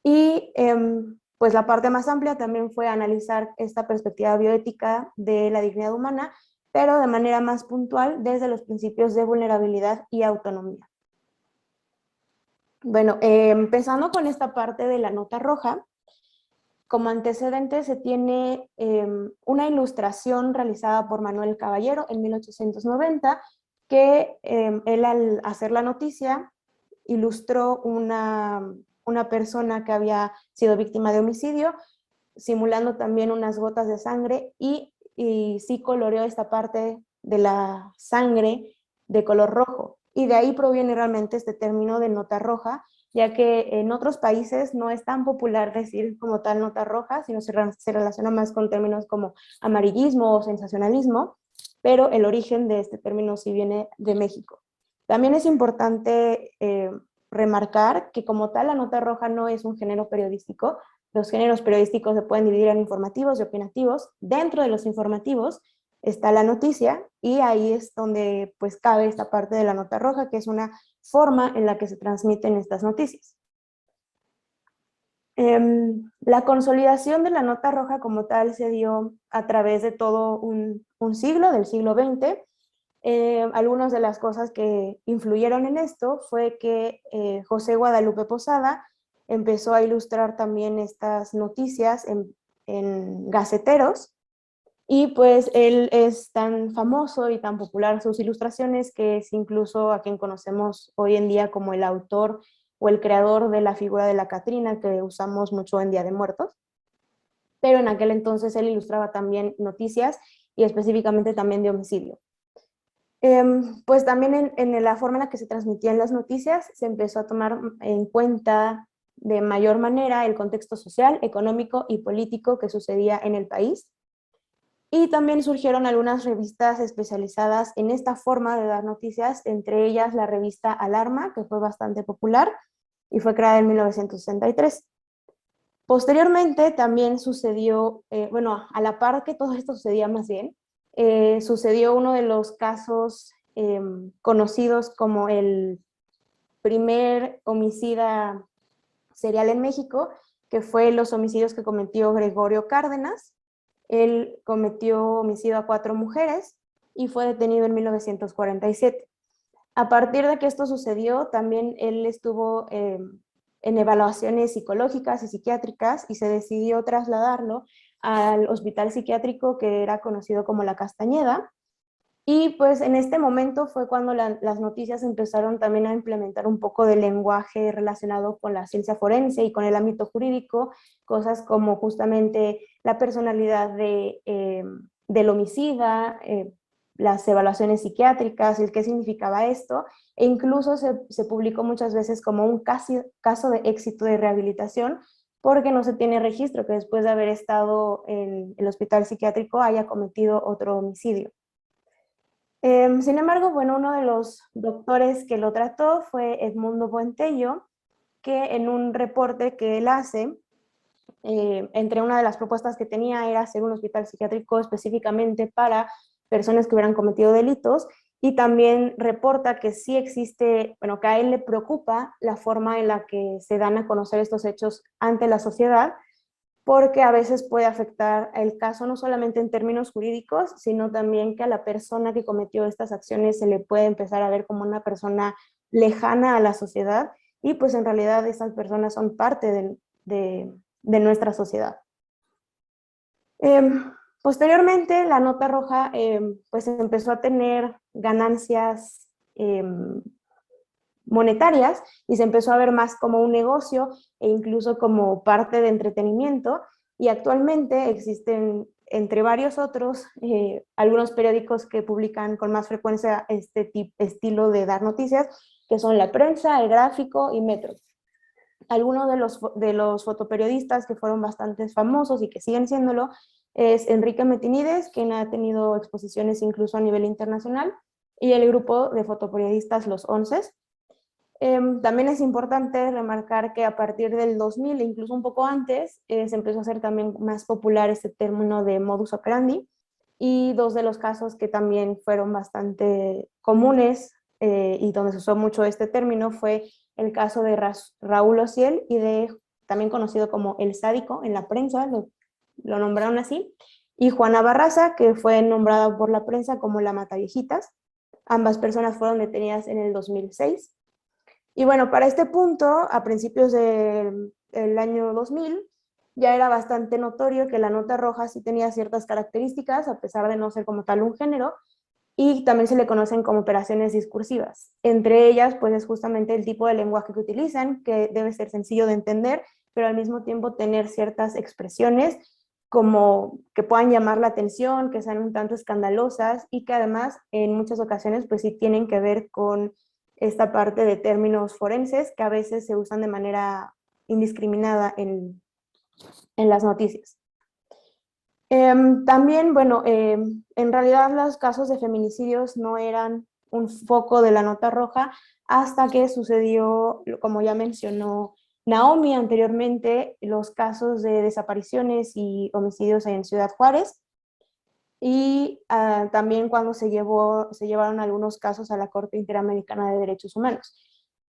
Y pues la parte más amplia también fue analizar esta perspectiva bioética de la dignidad humana, pero de manera más puntual desde los principios de vulnerabilidad y autonomía. Bueno, empezando con esta parte de la nota roja, como antecedente se tiene una ilustración realizada por Manuel Caballero en 1890, que él al hacer la noticia ilustró una persona que había sido víctima de homicidio, simulando también unas gotas de sangre y sí coloreó esta parte de la sangre de color rojo. Y de ahí proviene realmente este término de nota roja, ya que en otros países no es tan popular decir como tal nota roja, sino se relaciona más con términos como amarillismo o sensacionalismo, pero el origen de este término sí viene de México. También es importante remarcar que como tal la nota roja no es un género periodístico. Los géneros periodísticos se pueden dividir en informativos y opinativos. Dentro de los informativos está la noticia y ahí es donde pues cabe esta parte de la nota roja, que es una forma en la que se transmiten estas noticias. La consolidación de la nota roja como tal se dio a través de todo un siglo, del siglo XX. Algunas de las cosas que influyeron en esto fue que José Guadalupe Posada empezó a ilustrar también estas noticias en gaceteros, y pues él es tan famoso y tan popular sus ilustraciones que es incluso a quien conocemos hoy en día como el autor o el creador de la figura de la Catrina que usamos mucho en Día de Muertos. Pero en aquel entonces él ilustraba también noticias y específicamente también de homicidio. Pues también en la forma en la que se transmitían las noticias se empezó a tomar en cuenta de mayor manera el contexto social, económico y político que sucedía en el país. Y también surgieron algunas revistas especializadas en esta forma de dar noticias, entre ellas la revista Alarma, que fue bastante popular y fue creada en 1963. Posteriormente también sucedió, bueno, a la par que todo esto sucedía más bien, sucedió uno de los casos conocidos como el primer homicida serial en México, que fue los homicidios que cometió Gregorio Cárdenas. Él cometió homicidio a 4 mujeres y fue detenido en 1947. A partir de que esto sucedió, también él estuvo en evaluaciones psicológicas y psiquiátricas y se decidió trasladarlo al hospital psiquiátrico que era conocido como La Castañeda. Y pues en este momento fue cuando las noticias empezaron también a implementar un poco de lenguaje relacionado con la ciencia forense y con el ámbito jurídico, cosas como justamente la personalidad del homicida, las evaluaciones psiquiátricas, el qué significaba esto, e incluso se publicó muchas veces como un caso de éxito de rehabilitación, porque no se tiene registro que después de haber estado en el hospital psiquiátrico haya cometido otro homicidio. Sin embargo, bueno, uno de los doctores que lo trató fue Edmundo Buentello, que en un reporte que él hace, entre una de las propuestas que tenía era hacer un hospital psiquiátrico específicamente para personas que hubieran cometido delitos, y también reporta que sí existe, bueno, que a él le preocupa la forma en la que se dan a conocer estos hechos ante la sociedad, porque a veces puede afectar el caso no solamente en términos jurídicos, sino también que a la persona que cometió estas acciones se le puede empezar a ver como una persona lejana a la sociedad, y pues en realidad esas personas son parte de nuestra sociedad. Posteriormente la nota roja pues empezó a tener ganancias monetarias y se empezó a ver más como un negocio e incluso como parte de entretenimiento, y actualmente existen entre varios otros algunos periódicos que publican con más frecuencia este estilo de dar noticias, que son La Prensa, El Gráfico y Metro. Algunos de los fotoperiodistas que fueron bastante famosos y que siguen siéndolo es Enrique Metinides, quien ha tenido exposiciones incluso a nivel internacional, y el grupo de fotoperiodistas Los Onces. También es importante remarcar que a partir del 2000, e incluso un poco antes, se empezó a hacer también más popular este término de modus operandi, y dos de los casos que también fueron bastante comunes y donde se usó mucho este término fue el caso de Raúl Ociel y también conocido como el sádico en la prensa, lo nombraron así, y Juana Barraza, que fue nombrada por la prensa como la Mataviejitas. Ambas personas fueron detenidas en el 2006. Y bueno, para este punto, a principios del año 2000, ya era bastante notorio que la nota roja sí tenía ciertas características, a pesar de no ser como tal un género, y también se le conocen como operaciones discursivas. Entre ellas, pues es justamente el tipo de lenguaje que utilizan, que debe ser sencillo de entender, pero al mismo tiempo tener ciertas expresiones como que puedan llamar la atención, que sean un tanto escandalosas y que además en muchas ocasiones pues sí tienen que ver con esta parte de términos forenses que a veces se usan de manera indiscriminada en las noticias. También, bueno, en realidad los casos de feminicidios no eran un foco de la nota roja hasta que sucedió, como ya mencionó Naomi anteriormente, los casos de desapariciones y homicidios en Ciudad Juárez, y también cuando se llevaron algunos casos a la Corte Interamericana de Derechos Humanos.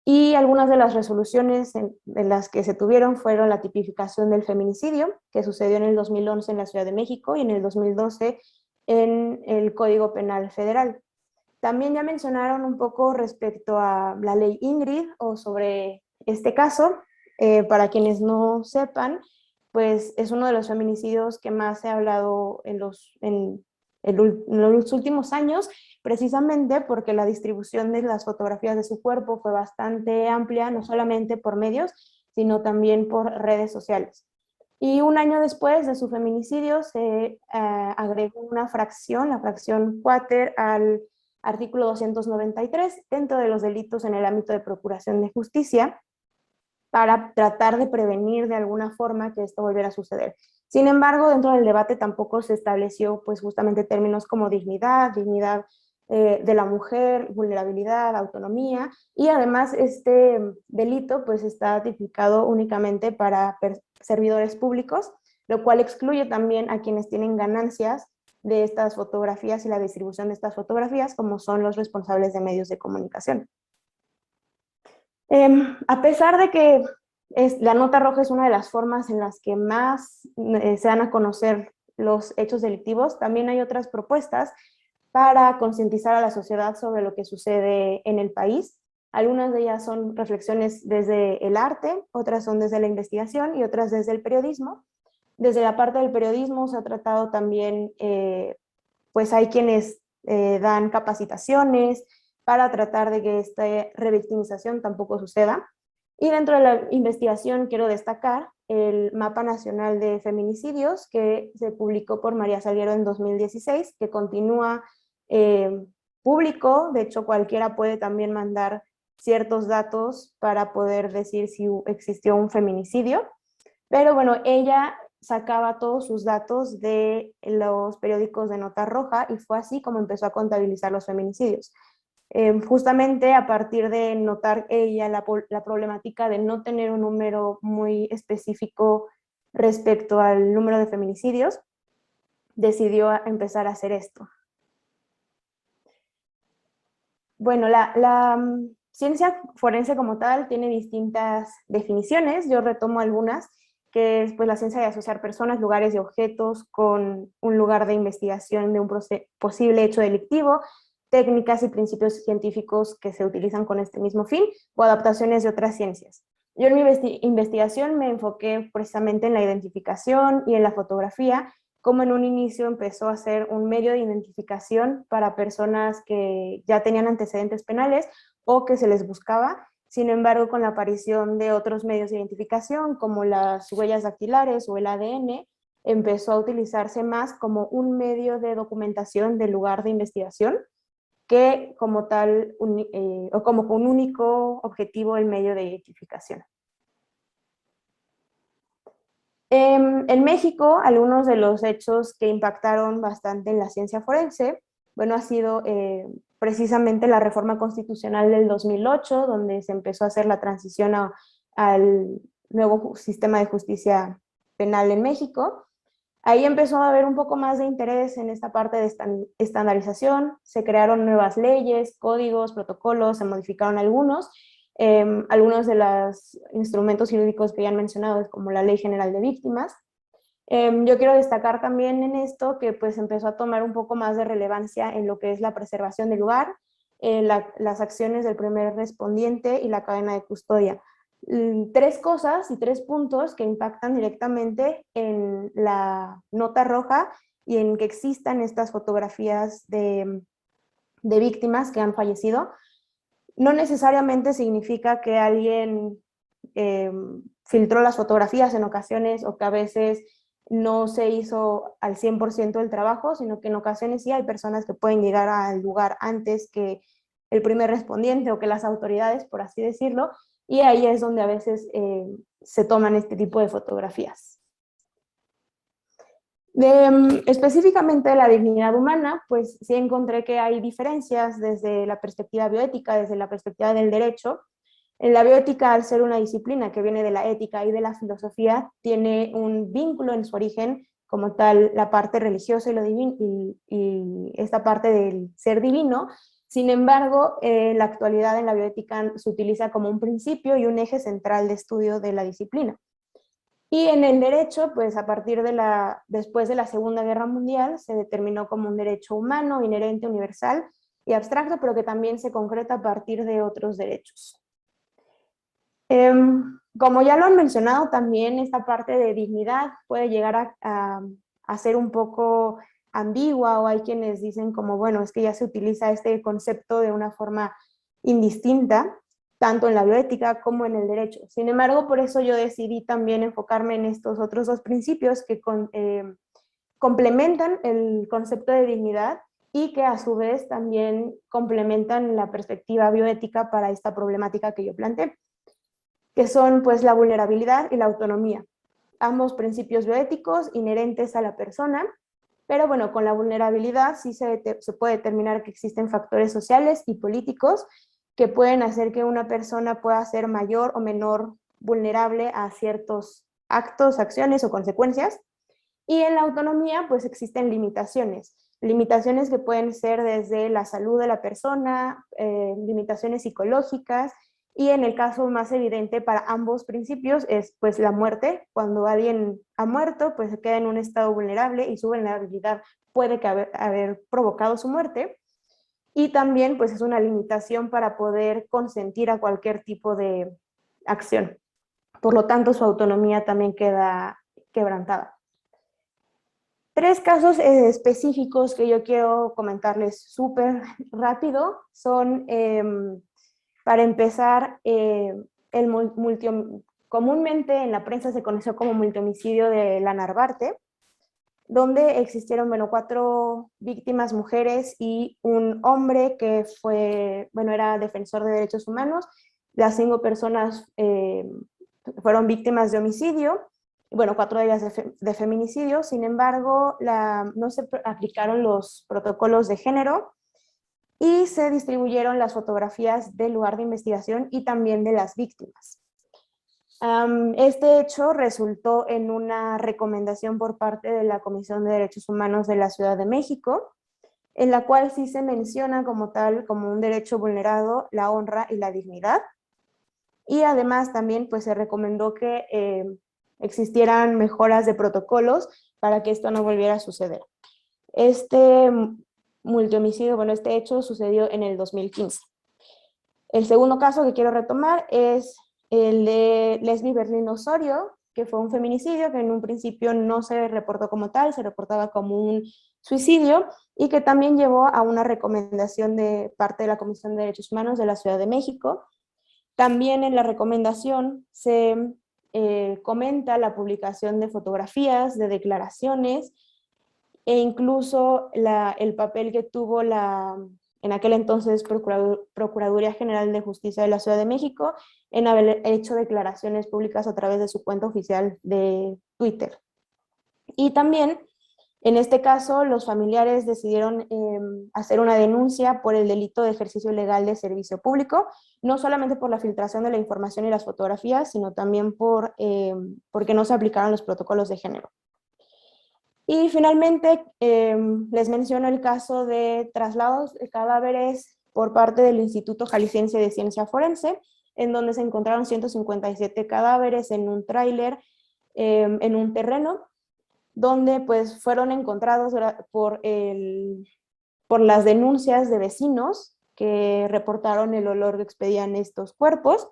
Y algunas de las resoluciones en las que se tuvieron fueron la tipificación del feminicidio, que sucedió en el 2011 en la Ciudad de México y en el 2012 en el Código Penal Federal. También ya mencionaron un poco respecto a la ley Ingrid o sobre este caso. Para quienes no sepan, pues es uno de los feminicidios que más se ha hablado en los últimos años, precisamente porque la distribución de las fotografías de su cuerpo fue bastante amplia, no solamente por medios, sino también por redes sociales. Y un año después de su feminicidio se agregó una fracción, la fracción quater, al artículo 293 dentro de los delitos en el ámbito de procuración de justicia, para tratar de prevenir de alguna forma que esto volviera a suceder. Sin embargo, dentro del debate tampoco se estableció pues justamente términos como dignidad de la mujer, vulnerabilidad, autonomía, y además este delito pues está tipificado únicamente para servidores públicos, lo cual excluye también a quienes tienen ganancias de estas fotografías y la distribución de estas fotografías, como son los responsables de medios de comunicación. A pesar de que la nota roja es una de las formas en las que más se dan a conocer los hechos delictivos, también hay otras propuestas para concientizar a la sociedad sobre lo que sucede en el país. Algunas de ellas son reflexiones desde el arte, otras son desde la investigación y otras desde el periodismo. Desde la parte del periodismo se ha tratado también, pues hay quienes dan capacitaciones para tratar de que esta revictimización tampoco suceda. Y dentro de la investigación quiero destacar el Mapa Nacional de Feminicidios, que se publicó por María Salguero en 2016, que continúa público. De hecho, cualquiera puede también mandar ciertos datos para poder decir si existió un feminicidio. Pero bueno, ella sacaba todos sus datos de los periódicos de nota roja y fue así como empezó a contabilizar los feminicidios. Justamente a partir de notar ella la problemática de no tener un número muy específico respecto al número de feminicidios, decidió empezar a hacer esto. Bueno, la ciencia forense como tal tiene distintas definiciones, yo retomo algunas, que es pues, la ciencia de asociar personas, lugares y objetos con un lugar de investigación de un posible hecho delictivo, técnicas y principios científicos que se utilizan con este mismo fin, o adaptaciones de otras ciencias. Yo en mi investigación me enfoqué precisamente en la identificación y en la fotografía, como en un inicio empezó a ser un medio de identificación para personas que ya tenían antecedentes penales o que se les buscaba. Sin embargo, con la aparición de otros medios de identificación, como las huellas dactilares o el ADN, empezó a utilizarse más como un medio de documentación del lugar de investigación que como tal, o como un único objetivo el medio de identificación. En México, algunos de los hechos que impactaron bastante en la ciencia forense, bueno, ha sido precisamente la reforma constitucional del 2008, donde se empezó a hacer la transición al nuevo sistema de justicia penal en México. Ahí empezó a haber un poco más de interés en esta parte de estandarización, se crearon nuevas leyes, códigos, protocolos, se modificaron algunos de los instrumentos jurídicos que ya han mencionado, como la Ley General de Víctimas. Yo quiero destacar también en esto que pues empezó a tomar un poco más de relevancia en lo que es la preservación del lugar, las acciones del primer respondiente y la cadena de custodia. Tres cosas y tres puntos que impactan directamente en la nota roja y en que existan estas fotografías de víctimas que han fallecido. No necesariamente significa que alguien filtró las fotografías en ocasiones, o que a veces no se hizo al 100% el trabajo, sino que en ocasiones sí hay personas que pueden llegar al lugar antes que el primer respondiente o que las autoridades, por así decirlo, y ahí es donde a veces se toman este tipo de fotografías. Específicamente de la dignidad humana, pues sí encontré que hay diferencias desde la perspectiva bioética, desde la perspectiva del derecho. En la bioética, al ser una disciplina que viene de la ética y de la filosofía, tiene un vínculo en su origen como tal la parte religiosa y, lo divino, y esta parte del ser divino. Sin embargo, en la actualidad en la bioética se utiliza como un principio y un eje central de estudio de la disciplina. Y en el derecho, pues a partir de después de la Segunda Guerra Mundial, se determinó como un derecho humano, inherente, universal y abstracto, pero que también se concreta a partir de otros derechos. Como ya lo han mencionado también, esta parte de dignidad puede llegar a ser un poco ambigua, o hay quienes dicen como, bueno, es que ya se utiliza este concepto de una forma indistinta, tanto en la bioética como en el derecho. Sin embargo, por eso yo decidí también enfocarme en estos otros dos principios que complementan el concepto de dignidad y que a su vez también complementan la perspectiva bioética para esta problemática que yo planteé, que son pues la vulnerabilidad y la autonomía. Ambos principios bioéticos inherentes a la persona, pero bueno, con la vulnerabilidad sí se puede determinar que existen factores sociales y políticos que pueden hacer que una persona pueda ser mayor o menor vulnerable a ciertos actos, acciones o consecuencias. Y en la autonomía pues existen limitaciones que pueden ser desde la salud de la persona, limitaciones psicológicas, y en el caso más evidente para ambos principios es pues la muerte. Cuando alguien ha muerto, pues se queda en un estado vulnerable y su vulnerabilidad puede haber provocado su muerte. Y también pues es una limitación para poder consentir a cualquier tipo de acción. Por lo tanto, su autonomía también queda quebrantada. Tres casos específicos que yo quiero comentarles súper rápido son, para empezar, comúnmente en la prensa se conoció como multihomicidio de la Narvarte, donde existieron, bueno, 4 víctimas mujeres y un hombre que era defensor de derechos humanos. Las 5 personas fueron víctimas de homicidio, bueno, 4 de ellas de feminicidio. Sin embargo, no se aplicaron los protocolos de género y se distribuyeron las fotografías del lugar de investigación y también de las víctimas. Este hecho resultó en una recomendación por parte de la Comisión de Derechos Humanos de la Ciudad de México, en la cual sí se menciona como tal, como un derecho vulnerado, la honra y la dignidad. Y además también pues se recomendó que existieran mejoras de protocolos para que esto no volviera a suceder. Este multihomicidio, este hecho sucedió en el 2015. El segundo caso que quiero retomar es el de Leslie Berlín Osorio, que fue un feminicidio que en un principio no se reportó como tal, se reportaba como un suicidio, y que también llevó a una recomendación de parte de la Comisión de Derechos Humanos de la Ciudad de México. También en la recomendación se comenta la publicación de fotografías, de declaraciones, e incluso el papel que tuvo en aquel entonces Procuraduría General de Justicia de la Ciudad de México en haber hecho declaraciones públicas a través de su cuenta oficial de Twitter. Y también En este caso, los familiares decidieron hacer una denuncia por el delito de ejercicio ilegal de servicio público, no solamente por la filtración de la información y las fotografías, sino también porque no se aplicaron los protocolos de género. Y finalmente, les menciono el caso de traslados de cadáveres por parte del Instituto Jalisciense de Ciencia Forense, en donde se encontraron 157 cadáveres en un tráiler, en un terreno, donde pues fueron encontrados por las denuncias de vecinos que reportaron el olor que expedían estos cuerpos,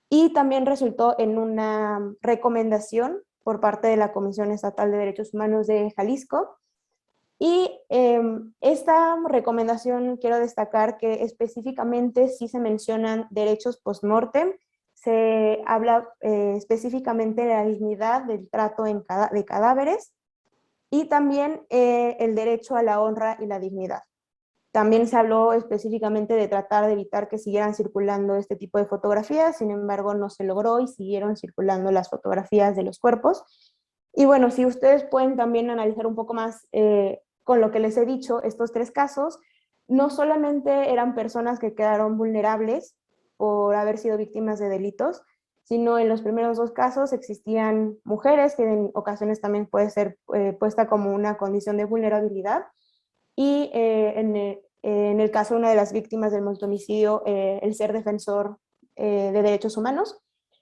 y también resultó en una recomendación por parte de la Comisión Estatal de Derechos Humanos de Jalisco. Y esta recomendación quiero destacar que específicamente sí se mencionan derechos post-mortem, se habla específicamente de la dignidad del trato de cadáveres y también el derecho a la honra y la dignidad. También se habló específicamente de tratar de evitar que siguieran circulando este tipo de fotografías, sin embargo no se logró y siguieron circulando las fotografías de los cuerpos. Y bueno, si ustedes pueden también analizar un poco más con lo que les he dicho, estos tres casos no solamente eran personas que quedaron vulnerables por haber sido víctimas de delitos, sino en los primeros dos casos existían mujeres, que en ocasiones también puede ser puesta como una condición de vulnerabilidad, y en el caso de una de las víctimas del multihomicidio, el ser defensor de derechos humanos.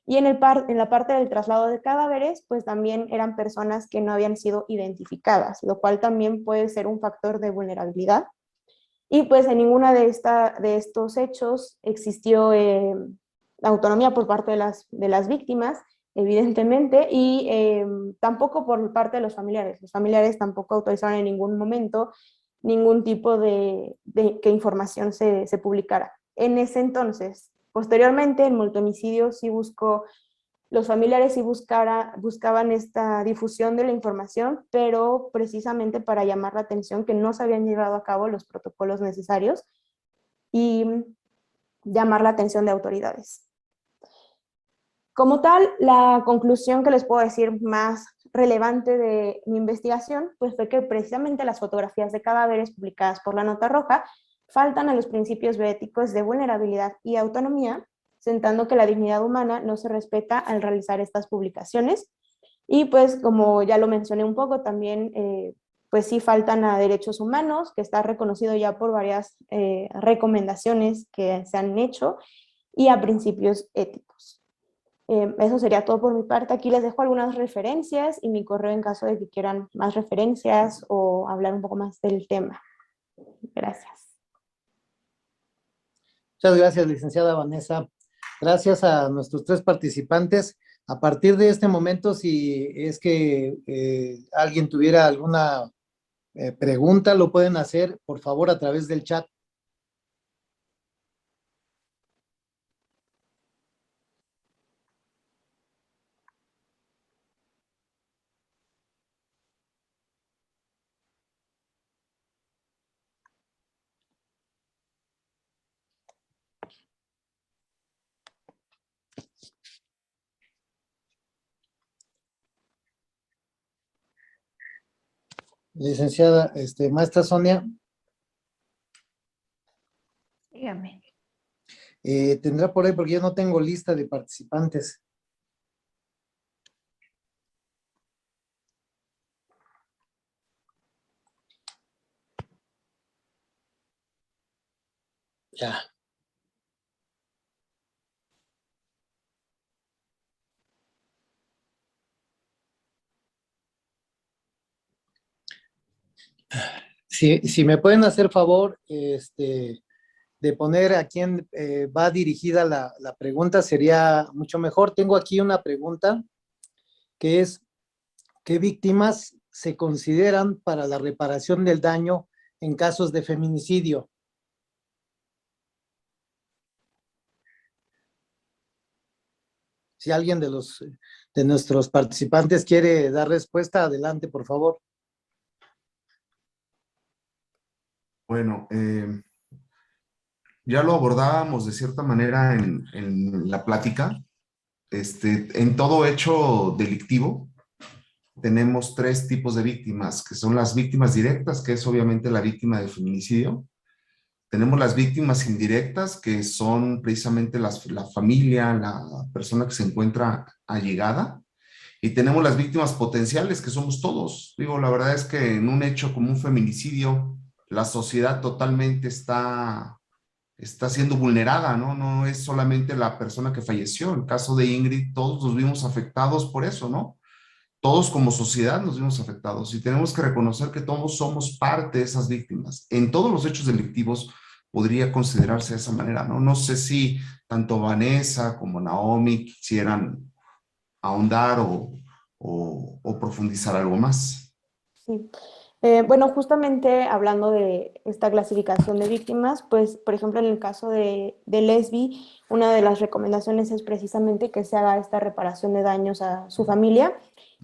Y en la parte del traslado de cadáveres, pues también eran personas que no habían sido identificadas, lo cual también puede ser un factor de vulnerabilidad. Y pues en ninguna de estos hechos existió autonomía por parte de las víctimas, evidentemente, y tampoco por parte de los familiares. Los familiares tampoco autorizaron en ningún momento ningún tipo de que información se publicara. En ese entonces, posteriormente, el multihomicidio sí buscó, los familiares sí buscaban esta difusión de la información, pero precisamente para llamar la atención que no se habían llevado a cabo los protocolos necesarios y llamar la atención de autoridades. Como tal, la conclusión que les puedo decir más relevante de mi investigación, pues fue que precisamente las fotografías de cadáveres publicadas por la Nota Roja faltan a los principios bioéticos de vulnerabilidad y autonomía, sentando que la dignidad humana no se respeta al realizar estas publicaciones. Y pues como ya lo mencioné un poco, también pues sí faltan a derechos humanos, que está reconocido ya por varias recomendaciones que se han hecho, y a principios éticos. Eso sería todo por mi parte. Aquí les dejo algunas referencias y mi correo en caso de que quieran más referencias o hablar un poco más del tema. Gracias. Muchas gracias, licenciada Vanessa. Gracias a nuestros tres participantes. A partir de este momento, si es que alguien tuviera alguna pregunta, lo pueden hacer, por favor, a través del chat. Licenciada, maestra Sonia, Dígame. tendrá por ahí, porque yo no tengo lista de participantes. Ya. Si me pueden hacer favor, de poner a quién va dirigida la pregunta, sería mucho mejor. Tengo aquí una pregunta que es, ¿qué víctimas se consideran para la reparación del daño en casos de feminicidio? Si alguien de nuestros participantes quiere dar respuesta, adelante, por favor. Bueno, ya lo abordábamos de cierta manera en la plática. En todo hecho delictivo, tenemos tres tipos de víctimas, que son las víctimas directas, que es obviamente la víctima de feminicidio. Tenemos las víctimas indirectas, que son precisamente la familia, la persona que se encuentra allegada. Y tenemos las víctimas potenciales, que somos todos. Digo, la verdad es que en un hecho como un feminicidio, la sociedad totalmente está siendo vulnerada, ¿no? No es solamente la persona que falleció. En el caso de Ingrid, todos nos vimos afectados por eso, ¿no? Todos como sociedad nos vimos afectados y tenemos que reconocer que todos somos parte de esas víctimas. En todos los hechos delictivos podría considerarse de esa manera, ¿no? No sé si tanto Vanessa como Naomi quisieran ahondar o profundizar algo más. Sí. Bueno, justamente hablando de esta clasificación de víctimas, pues, por ejemplo, en el caso de Lesbi, una de las recomendaciones es precisamente que se haga esta reparación de daños a su familia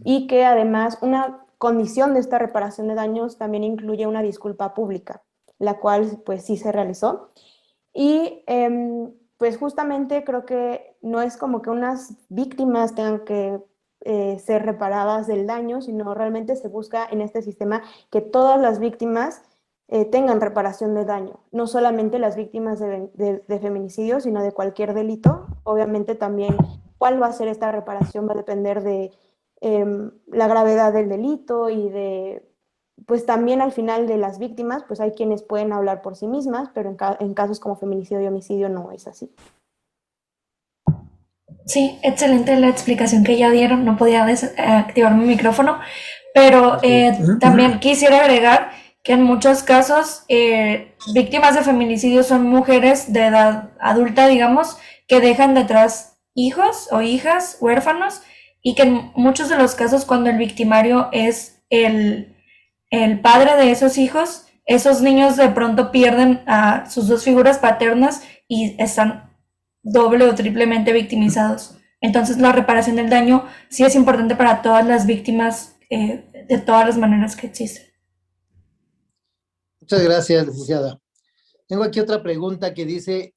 y que además una condición de esta reparación de daños también incluye una disculpa pública, la cual pues sí se realizó. Y pues justamente creo que no es como que unas víctimas tengan que ser reparadas del daño, sino realmente se busca en este sistema que todas las víctimas tengan reparación de daño, no solamente las víctimas de feminicidio, sino de cualquier delito. Obviamente también cuál va a ser esta reparación va a depender de la gravedad del delito y de pues también al final de las víctimas, pues hay quienes pueden hablar por sí mismas, pero en casos como feminicidio y homicidio no es así. Sí, excelente la explicación que ya dieron. No podía activar mi micrófono, pero también quisiera agregar que en muchos casos víctimas de feminicidio son mujeres de edad adulta, digamos, que dejan detrás hijos o hijas huérfanos y que en muchos de los casos cuando el victimario es el padre de esos hijos, esos niños de pronto pierden a sus dos figuras paternas y están doble o triplemente victimizados. Entonces la reparación del daño sí es importante para todas las víctimas de todas las maneras que existen. Muchas gracias, licenciada. Tengo aquí otra pregunta que dice,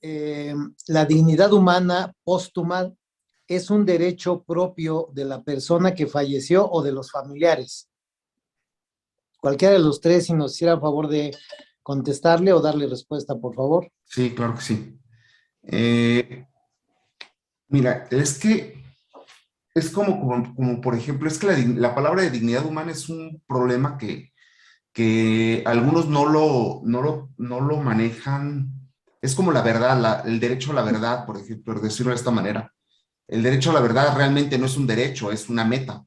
¿la dignidad humana póstuma es un derecho propio de la persona que falleció o de los familiares? Cualquiera de los tres, si nos hiciera favor de contestarle o darle respuesta, por favor. Sí, claro que sí. Mira, es que es como por ejemplo, es que la palabra de dignidad humana es un problema que algunos no lo manejan. Es como la verdad, el derecho a la verdad, por ejemplo, por decirlo de esta manera. El derecho a la verdad realmente no es un derecho, es una meta.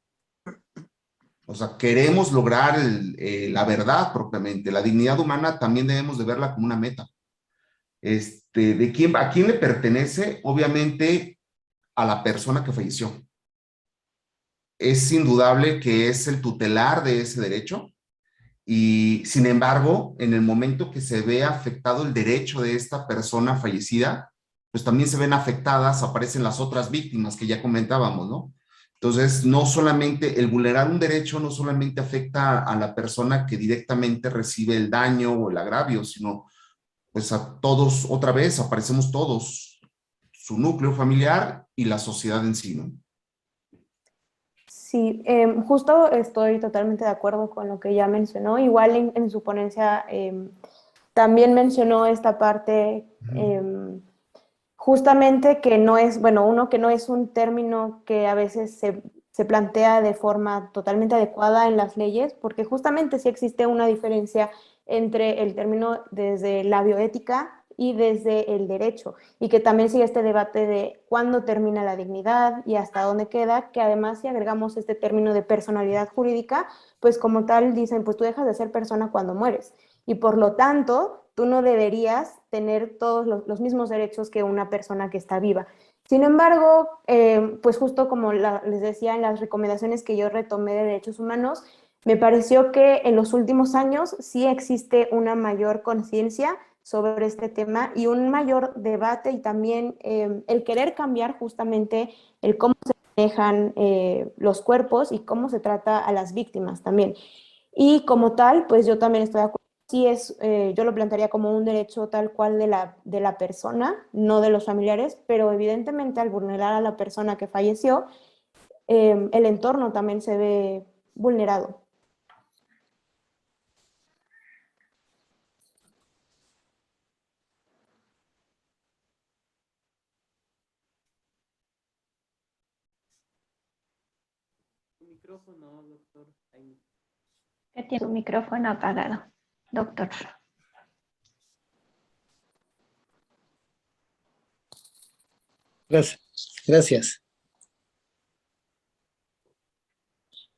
O sea, queremos lograr la verdad propiamente. La dignidad humana también debemos de verla como una meta. ¿A quién le pertenece? Obviamente a la persona que falleció. Es indudable que es el tutelar de ese derecho y, sin embargo, en el momento que se ve afectado el derecho de esta persona fallecida, pues también se ven afectadas, aparecen las otras víctimas que ya comentábamos, ¿no? Entonces, no solamente el vulnerar un derecho no solamente afecta a la persona que directamente recibe el daño o el agravio, sino pues a todos, otra vez, aparecemos todos, su núcleo familiar y la sociedad en sí, ¿no? Sí, justo estoy totalmente de acuerdo con lo que ya mencionó. Igual en su ponencia también mencionó esta parte justamente que no es, bueno, uno que no es un término que a veces se plantea de forma totalmente adecuada en las leyes, porque justamente sí existe una diferencia entre el término desde la bioética y desde el derecho, y que también sigue este debate de cuándo termina la dignidad y hasta dónde queda, que además si agregamos este término de personalidad jurídica, pues como tal dicen, pues tú dejas de ser persona cuando mueres, y por lo tanto tú no deberías tener todos los mismos derechos que una persona que está viva. Sin embargo, pues justo como les decía en las recomendaciones que yo retomé de derechos humanos, me pareció que en los últimos años sí existe una mayor conciencia sobre este tema y un mayor debate y también el querer cambiar justamente el cómo se manejan los cuerpos y cómo se trata a las víctimas también. Y como tal, pues yo también estoy de acuerdo. Sí yo lo plantearía como un derecho tal cual de la persona, no de los familiares, pero evidentemente al vulnerar a la persona que falleció, el entorno también se ve vulnerado. Que tiene su micrófono apagado, doctor. Gracias. Gracias.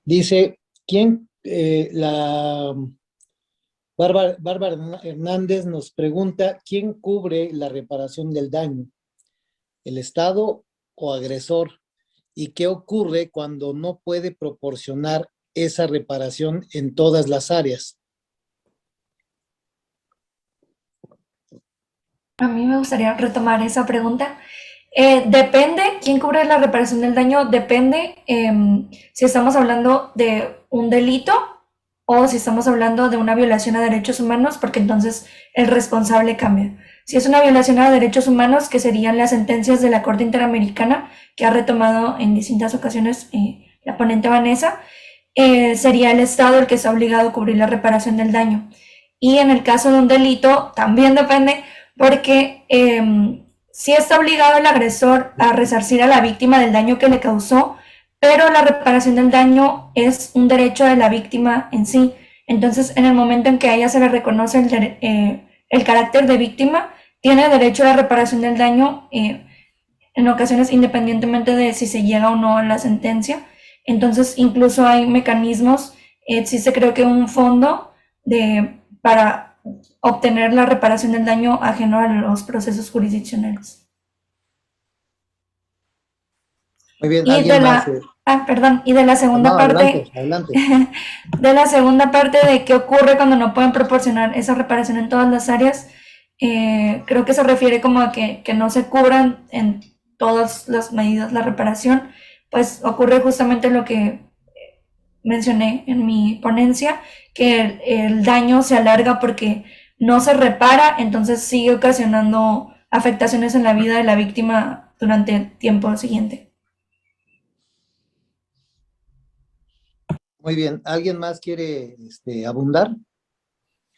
Dice, la Bárbara Hernández nos pregunta, ¿quién cubre la reparación del daño? ¿El Estado o agresor? ¿Y qué ocurre cuando no puede proporcionar esa reparación en todas las áreas? A mí me gustaría retomar esa pregunta. Depende, quién cubre la reparación del daño, depende si estamos hablando de un delito o si estamos hablando de una violación a derechos humanos, porque entonces el responsable cambia. Si es una violación a derechos humanos, que serían las sentencias de la Corte Interamericana, que ha retomado en distintas ocasiones la ponente Vanessa, sería el Estado el que está obligado a cubrir la reparación del daño. Y en el caso de un delito, también depende, porque sí está obligado el agresor a resarcir a la víctima del daño que le causó, pero la reparación del daño es un derecho de la víctima en sí. Entonces, en el momento en que a ella se le reconoce el carácter de víctima, tiene derecho a la reparación del daño en ocasiones independientemente de si se llega o no a la sentencia. Entonces, incluso hay mecanismos, existe creo que un fondo para obtener la reparación del daño ajeno a los procesos jurisdiccionales. Muy bien, Y ¿alguien más? Y de la segunda parte, adelante. de la segunda parte de qué ocurre cuando no pueden proporcionar esa reparación en todas las áreas, creo que se refiere como a que no se cubran en todas las medidas la reparación, pues ocurre justamente lo que mencioné en mi ponencia, que el daño se alarga porque no se repara, entonces sigue ocasionando afectaciones en la vida de la víctima durante el tiempo siguiente. Muy bien, ¿alguien más quiere abundar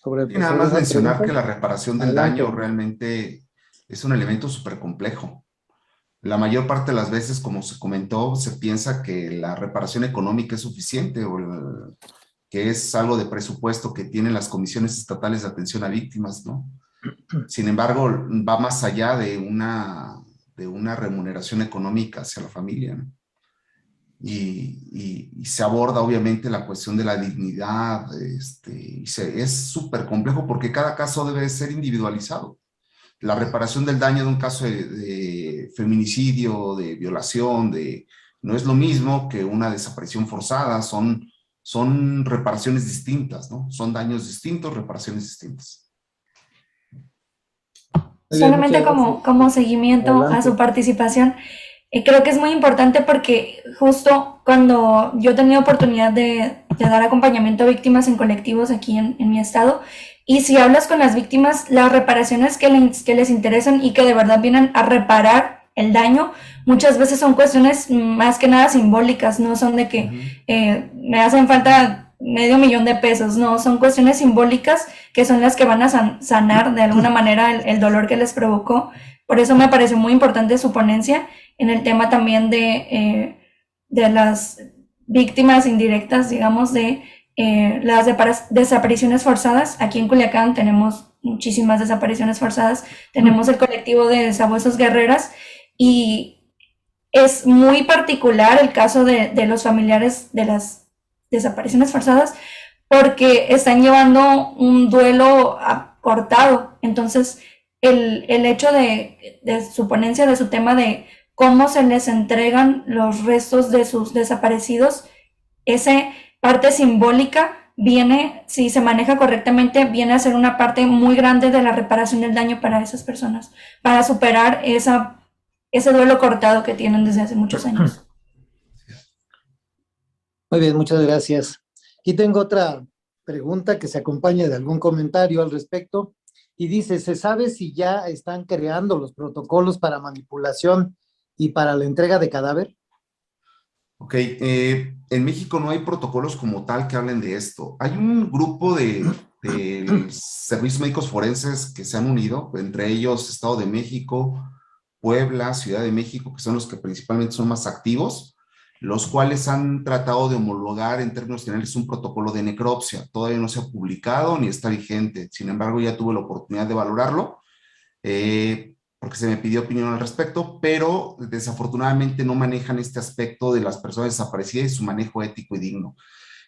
sobre Y nada más esa mencionar pregunta? que la reparación del Adelante. daño realmente es un elemento súper complejo. La mayor parte de las veces, como se comentó, se piensa que la reparación económica es suficiente o que es algo de presupuesto que tienen las comisiones estatales de atención a víctimas, ¿no? Sin embargo, va más allá de una remuneración económica hacia la familia, ¿no? Y se aborda obviamente la cuestión de la dignidad, es súper complejo porque cada caso debe ser individualizado. La reparación del daño de un caso de feminicidio, de violación, no es lo mismo que una desaparición forzada, son reparaciones distintas, ¿no? Son daños distintos, reparaciones distintas. Solamente como seguimiento Adelante. a su participación, creo que es muy importante porque justo cuando yo he tenido oportunidad de dar acompañamiento a víctimas en colectivos aquí en mi estado, y si hablas con las víctimas, las reparaciones que les interesan y que de verdad vienen a reparar el daño, muchas veces son cuestiones más que nada simbólicas, no son de que me hacen falta $500,000, no, son cuestiones simbólicas que son las que van a sanar de alguna manera el dolor que les provocó. Por eso me pareció muy importante su ponencia en el tema también de las víctimas indirectas, digamos, de las desapariciones forzadas. Aquí en Culiacán tenemos muchísimas desapariciones forzadas, tenemos el colectivo de Sabuesos Guerreras y es muy particular el caso de los familiares de las desapariciones forzadas porque están llevando un duelo cortado. Entonces, el hecho de su ponencia, de su tema de cómo se les entregan los restos de sus desaparecidos, esa parte simbólica viene, si se maneja correctamente, viene a ser una parte muy grande de la reparación del daño para esas personas, para superar ese duelo cortado que tienen desde hace muchos años. Muy bien, muchas gracias. Aquí tengo otra pregunta que se acompaña de algún comentario al respecto y dice, ¿se sabe si ya están creando los protocolos para manipulación y para la entrega de cadáver? Ok, en México no hay protocolos como tal que hablen de esto. Hay un grupo de servicios médicos forenses que se han unido, entre ellos Estado de México, Puebla, Ciudad de México, que son los que principalmente son más activos, los cuales han tratado de homologar en términos generales un protocolo de necropsia. Todavía no se ha publicado ni está vigente. Sin embargo, ya tuve la oportunidad de valorarlo, porque se me pidió opinión al respecto, pero desafortunadamente no manejan este aspecto de las personas desaparecidas y su manejo ético y digno.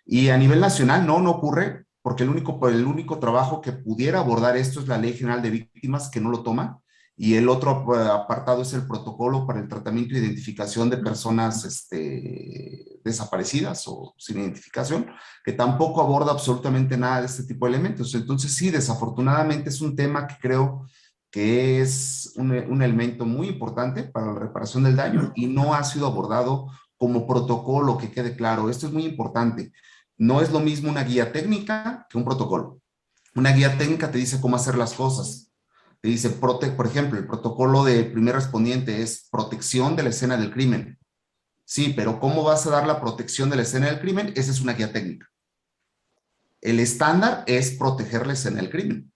Y a nivel nacional no ocurre, porque el único trabajo que pudiera abordar esto es la Ley General de Víctimas, que no lo toma, y el otro apartado es el protocolo para el tratamiento e identificación de personas desaparecidas o sin identificación, que tampoco aborda absolutamente nada de este tipo de elementos. Entonces sí, desafortunadamente es un tema que creo que es un elemento muy importante para la reparación del daño y no ha sido abordado como protocolo, que quede claro. Esto es muy importante. No es lo mismo una guía técnica que un protocolo. Una guía técnica te dice cómo hacer las cosas. Te dice, por ejemplo, el protocolo de primer respondiente es protección de la escena del crimen. Sí, pero ¿cómo vas a dar la protección de la escena del crimen? Esa es una guía técnica. El estándar es proteger la escena del crimen.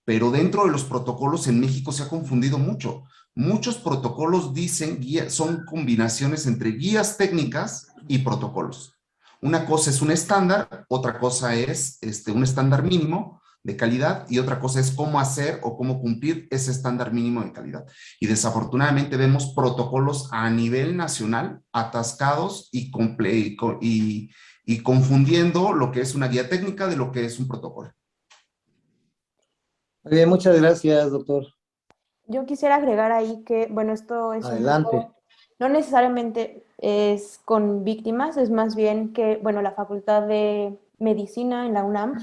Pero dentro de los protocolos en México se ha confundido mucho. Muchos protocolos dicen, son combinaciones entre guías técnicas y protocolos. Una cosa es un estándar, otra cosa es un estándar mínimo de calidad y otra cosa es cómo hacer o cómo cumplir ese estándar mínimo de calidad. Y desafortunadamente vemos protocolos a nivel nacional atascados y confundiendo lo que es una guía técnica de lo que es un protocolo. Muy bien, muchas gracias, doctor. Yo quisiera agregar ahí que, bueno, esto es un Adelante. poco, no necesariamente es con víctimas, es más bien que, bueno, la Facultad de Medicina en la UNAM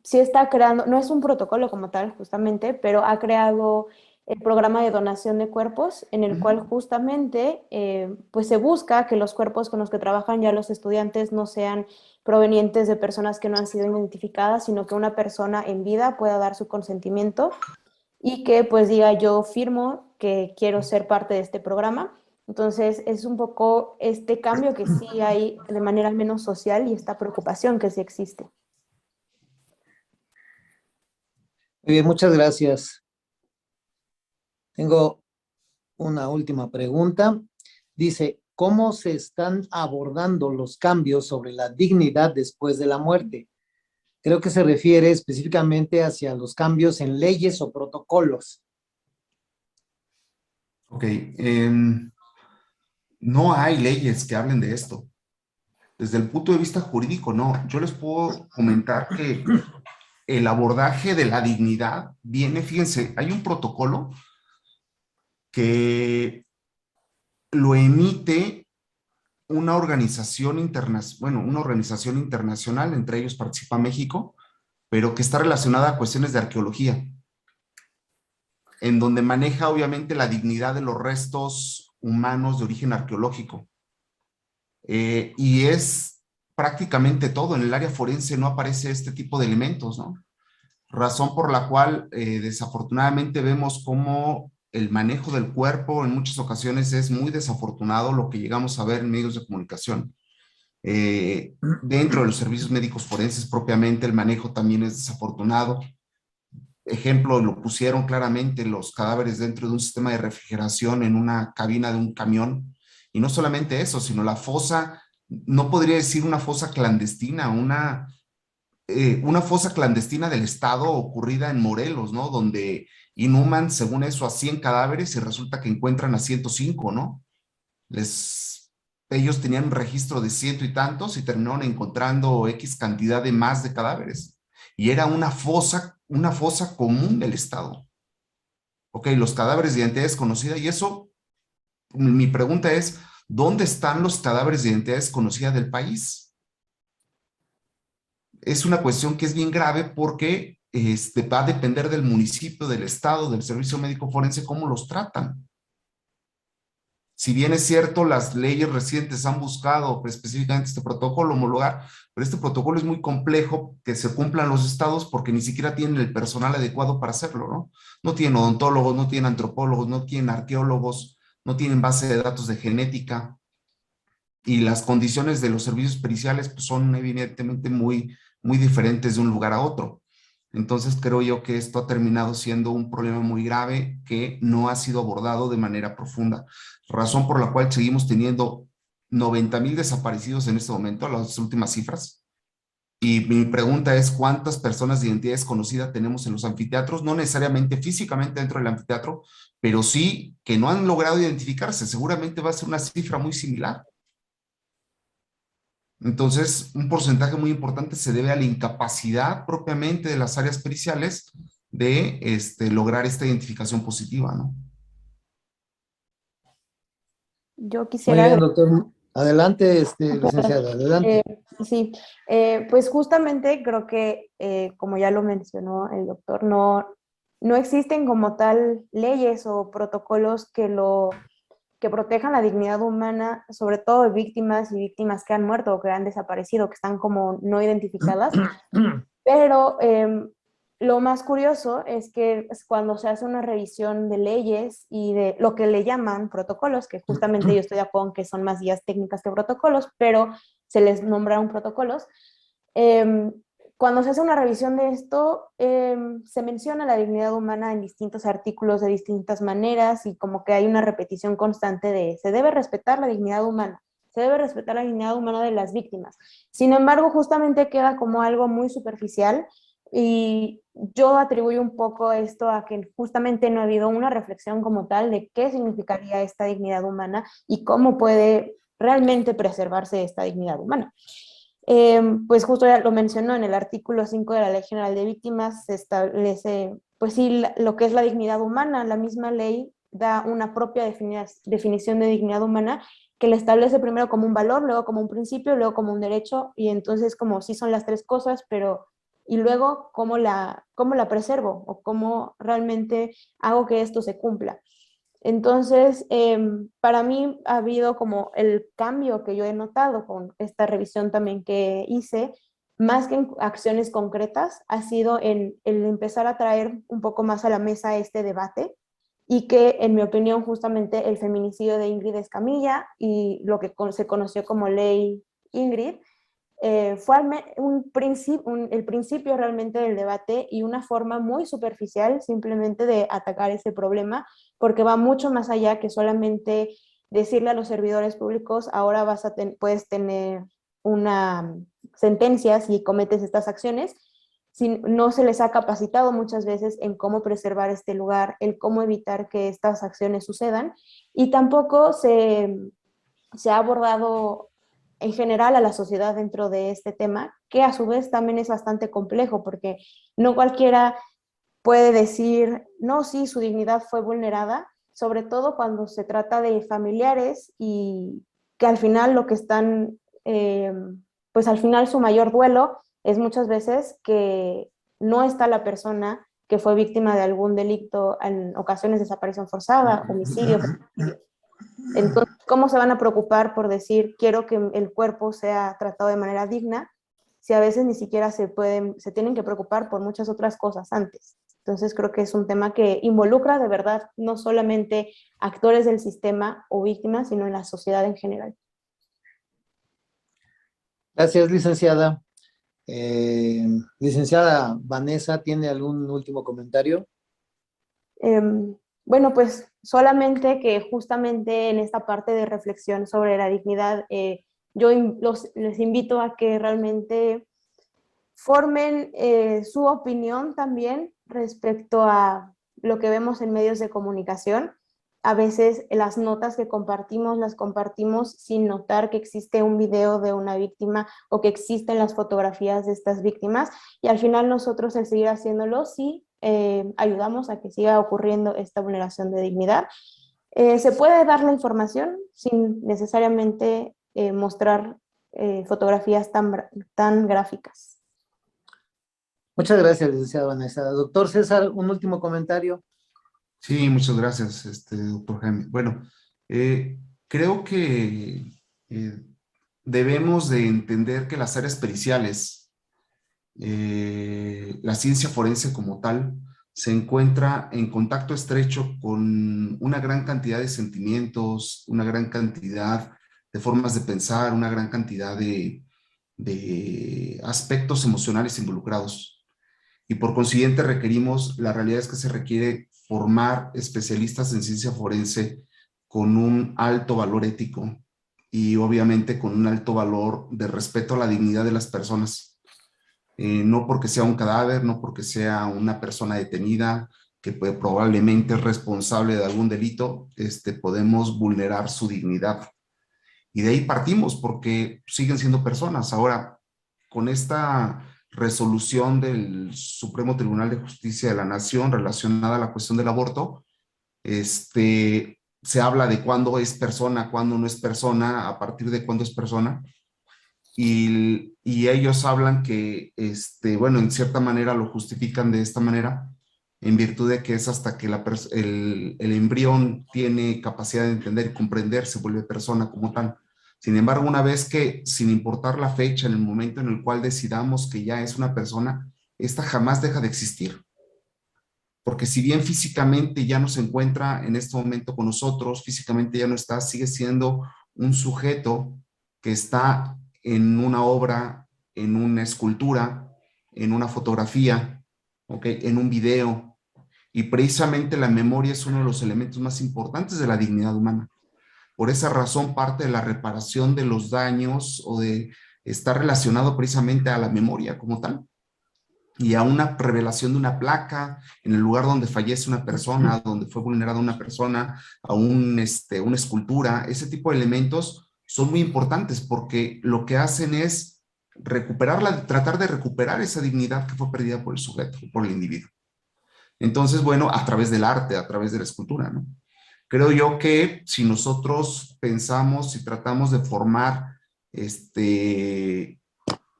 sí está creando, no es un protocolo como tal, justamente, pero ha creado el programa de donación de cuerpos, en el cual justamente pues se busca que los cuerpos con los que trabajan ya los estudiantes no sean provenientes de personas que no han sido identificadas, sino que una persona en vida pueda dar su consentimiento y que pues diga yo firmo que quiero ser parte de este programa. Entonces es un poco este cambio que sí hay de manera menos social y esta preocupación que sí existe. Muy bien, muchas gracias. Tengo una última pregunta. Dice, ¿cómo se están abordando los cambios sobre la dignidad después de la muerte? Creo que se refiere específicamente hacia los cambios en leyes o protocolos. Ok, no hay leyes que hablen de esto. Desde el punto de vista jurídico, no. Yo les puedo comentar que el abordaje de la dignidad viene, fíjense, hay un protocolo que lo emite una organización internacional, entre ellos participa México, pero que está relacionada a cuestiones de arqueología, en donde maneja obviamente la dignidad de los restos humanos de origen arqueológico. Y es prácticamente todo. En el área forense no aparece este tipo de elementos, ¿no? Razón por la cual desafortunadamente vemos cómo el manejo del cuerpo en muchas ocasiones es muy desafortunado, lo que llegamos a ver en medios de comunicación. Dentro de los servicios médicos forenses propiamente el manejo también es desafortunado. Ejemplo, lo pusieron claramente los cadáveres dentro de un sistema de refrigeración en una cabina de un camión. Y no solamente eso, sino la fosa, no podría decir una fosa clandestina, una fosa clandestina del Estado ocurrida en Morelos, ¿no? Donde inhuman, según eso, a 100 cadáveres y resulta que encuentran a 105, ¿no? Ellos tenían un registro de ciento y tantos y terminaron encontrando X cantidad de más de cadáveres. Y era una fosa común del Estado. Ok, los cadáveres de identidad desconocida, y eso, mi pregunta es, ¿dónde están los cadáveres de identidad desconocida del país? Es una cuestión que es bien grave porque va a depender del municipio, del estado, del servicio médico forense, cómo los tratan. Si bien es cierto, las leyes recientes han buscado específicamente este protocolo homologar, pero este protocolo es muy complejo que se cumplan los estados porque ni siquiera tienen el personal adecuado para hacerlo, ¿no? No tienen odontólogos, no tienen antropólogos, no tienen arqueólogos, no tienen base de datos de genética. y las condiciones de los servicios periciales pues, son evidentemente muy diferentes de un lugar a otro. Entonces creo yo que esto ha terminado siendo un problema muy grave que no ha sido abordado de manera profunda, razón por la cual seguimos teniendo 90,000 desaparecidos en este momento, las últimas cifras. Y mi pregunta es, ¿cuántas personas de identidad desconocida tenemos en los anfiteatros? No necesariamente físicamente dentro del anfiteatro, pero sí que no han logrado identificarse. Seguramente va a ser una cifra muy similar. Entonces, un porcentaje muy importante se debe a la incapacidad propiamente de las áreas periciales de lograr esta identificación positiva, ¿no? Yo Muy quisiera bien, doctor. Adelante, licenciada, adelante. Sí, pues justamente creo que, como ya lo mencionó el doctor, no existen como tal leyes o protocolos que protejan la dignidad humana, sobre todo de víctimas y víctimas que han muerto o que han desaparecido, que están como no identificadas. Pero lo más curioso es que cuando se hace una revisión de leyes y de lo que le llaman protocolos, que justamente yo estoy de acuerdo en que son más guías técnicas que protocolos, pero se les nombraron protocolos, cuando se hace una revisión de esto, se menciona la dignidad humana en distintos artículos de distintas maneras y como que hay una repetición constante de se debe respetar la dignidad humana, se debe respetar la dignidad humana de las víctimas. Sin embargo, justamente queda como algo muy superficial y yo atribuyo un poco esto a que justamente no ha habido una reflexión como tal de qué significaría esta dignidad humana y cómo puede realmente preservarse esta dignidad humana. Pues justo ya lo mencionó en el artículo 5 de la Ley General de Víctimas, se establece, pues sí, lo que es la dignidad humana. La misma ley da una propia definición de dignidad humana que la establece primero como un valor, luego como un principio, luego como un derecho, y entonces como sí son las tres cosas, pero y luego cómo la preservo o cómo realmente hago que esto se cumpla. Entonces, para mí ha habido como el cambio que yo he notado con esta revisión también que hice, más que en acciones concretas, ha sido en el empezar a traer un poco más a la mesa este debate y que, en mi opinión, justamente el feminicidio de Ingrid Escamilla y lo que se conoció como ley Ingrid, fue el principio realmente del debate y una forma muy superficial simplemente de atacar ese problema, porque va mucho más allá que solamente decirle a los servidores públicos, ahora puedes tener una sentencia si cometes estas acciones. No se les ha capacitado muchas veces en cómo preservar este lugar, en cómo evitar que estas acciones sucedan, y tampoco se ha abordado en general a la sociedad dentro de este tema, que a su vez también es bastante complejo, porque no cualquiera puede decir, no, sí, su dignidad fue vulnerada, sobre todo cuando se trata de familiares y que al final lo que están, pues al final su mayor duelo es muchas veces que no está la persona que fue víctima de algún delito, en ocasiones desaparición forzada, homicidio. Entonces, ¿cómo se van a preocupar por decir, quiero que el cuerpo sea tratado de manera digna, si a veces ni siquiera se tienen que preocupar por muchas otras cosas antes? Entonces, creo que es un tema que involucra de verdad no solamente actores del sistema o víctimas, sino en la sociedad en general. Gracias, licenciada. Licenciada Vanessa, ¿tiene algún último comentario? Bueno, pues solamente que justamente en esta parte de reflexión sobre la dignidad, yo les invito a que realmente formen su opinión también respecto a lo que vemos en medios de comunicación. A veces las notas que compartimos las compartimos sin notar que existe un video de una víctima o que existen las fotografías de estas víctimas, y al final nosotros, al seguir haciéndolo, sí ayudamos a que siga ocurriendo esta vulneración de dignidad. Se puede dar la información sin necesariamente mostrar fotografías tan gráficas. Muchas gracias, licenciada Vanessa. Doctor César, un último comentario. Sí, muchas gracias, doctor Jaime. Bueno, creo que debemos de entender que las áreas periciales, la ciencia forense como tal, se encuentra en contacto estrecho con una gran cantidad de sentimientos, una gran cantidad de formas de pensar, una gran cantidad de aspectos emocionales involucrados. Y por consiguiente la realidad es que se requiere formar especialistas en ciencia forense con un alto valor ético y obviamente con un alto valor de respeto a la dignidad de las personas. No porque sea un cadáver, no porque sea una persona detenida, que probablemente es responsable de algún delito, podemos vulnerar su dignidad. Y de ahí partimos porque siguen siendo personas. Ahora, con esta resolución del Supremo Tribunal de Justicia de la Nación relacionada a la cuestión del aborto, se habla de cuándo es persona, cuándo no es persona, a partir de cuándo es persona. Y ellos hablan que, bueno, en cierta manera lo justifican de esta manera, en virtud de que es hasta que el embrión tiene capacidad de entender y comprender, se vuelve persona como tal. Sin embargo, una vez que, sin importar la fecha, en el momento en el cual decidamos que ya es una persona, esta jamás deja de existir. Porque si bien físicamente ya no se encuentra en este momento con nosotros, físicamente ya no está, sigue siendo un sujeto que está en una obra, en una escultura, en una fotografía, ¿okay? En un video. Y precisamente la memoria es uno de los elementos más importantes de la dignidad humana. Por esa razón, parte de la reparación de los daños o de estar relacionado precisamente a la memoria como tal y a una revelación de una placa en el lugar donde fallece una persona, donde fue vulnerada una persona, a una escultura. Ese tipo de elementos son muy importantes porque lo que hacen es tratar de recuperar esa dignidad que fue perdida por el sujeto, por el individuo. Entonces, bueno, a través del arte, a través de la escultura, ¿no? Creo yo que si nosotros pensamos y tratamos de formar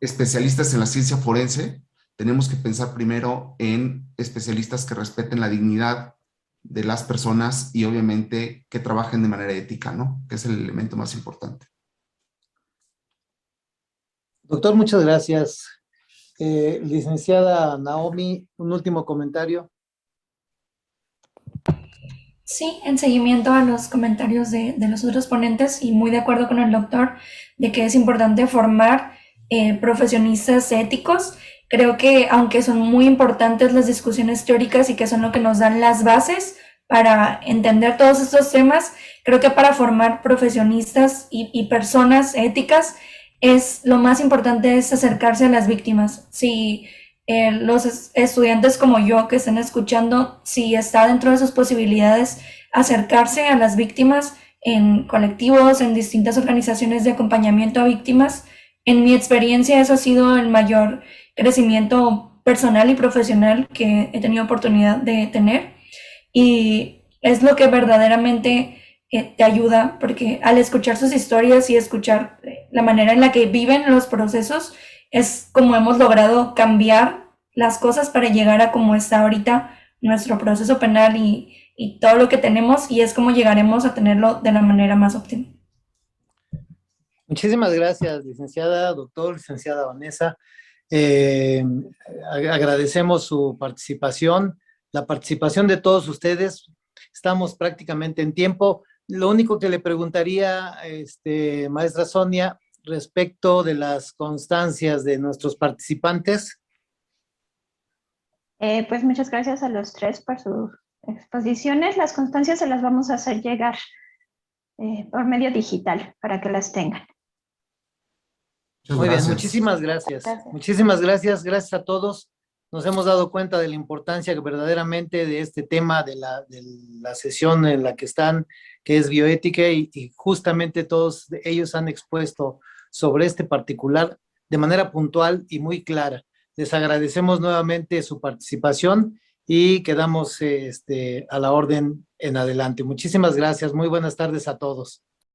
especialistas en la ciencia forense, tenemos que pensar primero en especialistas que respeten la dignidad de las personas y obviamente que trabajen de manera ética, ¿no? Que es el elemento más importante. Doctor, muchas gracias. Licenciada Naomi, un último comentario. Sí, en seguimiento a los comentarios de los otros ponentes y muy de acuerdo con el doctor de que es importante formar profesionistas éticos. Creo que aunque son muy importantes las discusiones teóricas y que son lo que nos dan las bases para entender todos estos temas, creo que para formar profesionistas y personas éticas es lo más importante es acercarse a las víctimas. Si los estudiantes como yo que estén escuchando, si está dentro de sus posibilidades acercarse a las víctimas en colectivos, en distintas organizaciones de acompañamiento a víctimas, en mi experiencia eso ha sido el mayor crecimiento personal y profesional que he tenido oportunidad de tener y es lo que verdaderamente te ayuda porque al escuchar sus historias y escuchar la manera en la que viven los procesos es como hemos logrado cambiar las cosas para llegar a cómo está ahorita nuestro proceso penal y todo lo que tenemos y es como llegaremos a tenerlo de la manera más óptima. Muchísimas gracias, licenciada, doctor, licenciada Vanessa. Agradecemos su participación, la participación de todos ustedes. Estamos prácticamente en tiempo. Lo único que le preguntaría, maestra Sonia, respecto de las constancias de nuestros participantes. Pues muchas gracias a los tres por sus exposiciones. Las constancias se las vamos a hacer llegar por medio digital para que las tengan. Muy bien, muchísimas gracias. Muchísimas gracias, gracias a todos. Nos hemos dado cuenta de la importancia verdaderamente de este tema, de la sesión en la que están, que es bioética, y justamente todos ellos han expuesto sobre este particular de manera puntual y muy clara. Les agradecemos nuevamente su participación y quedamos a la orden en adelante. Muchísimas gracias, muy buenas tardes a todos.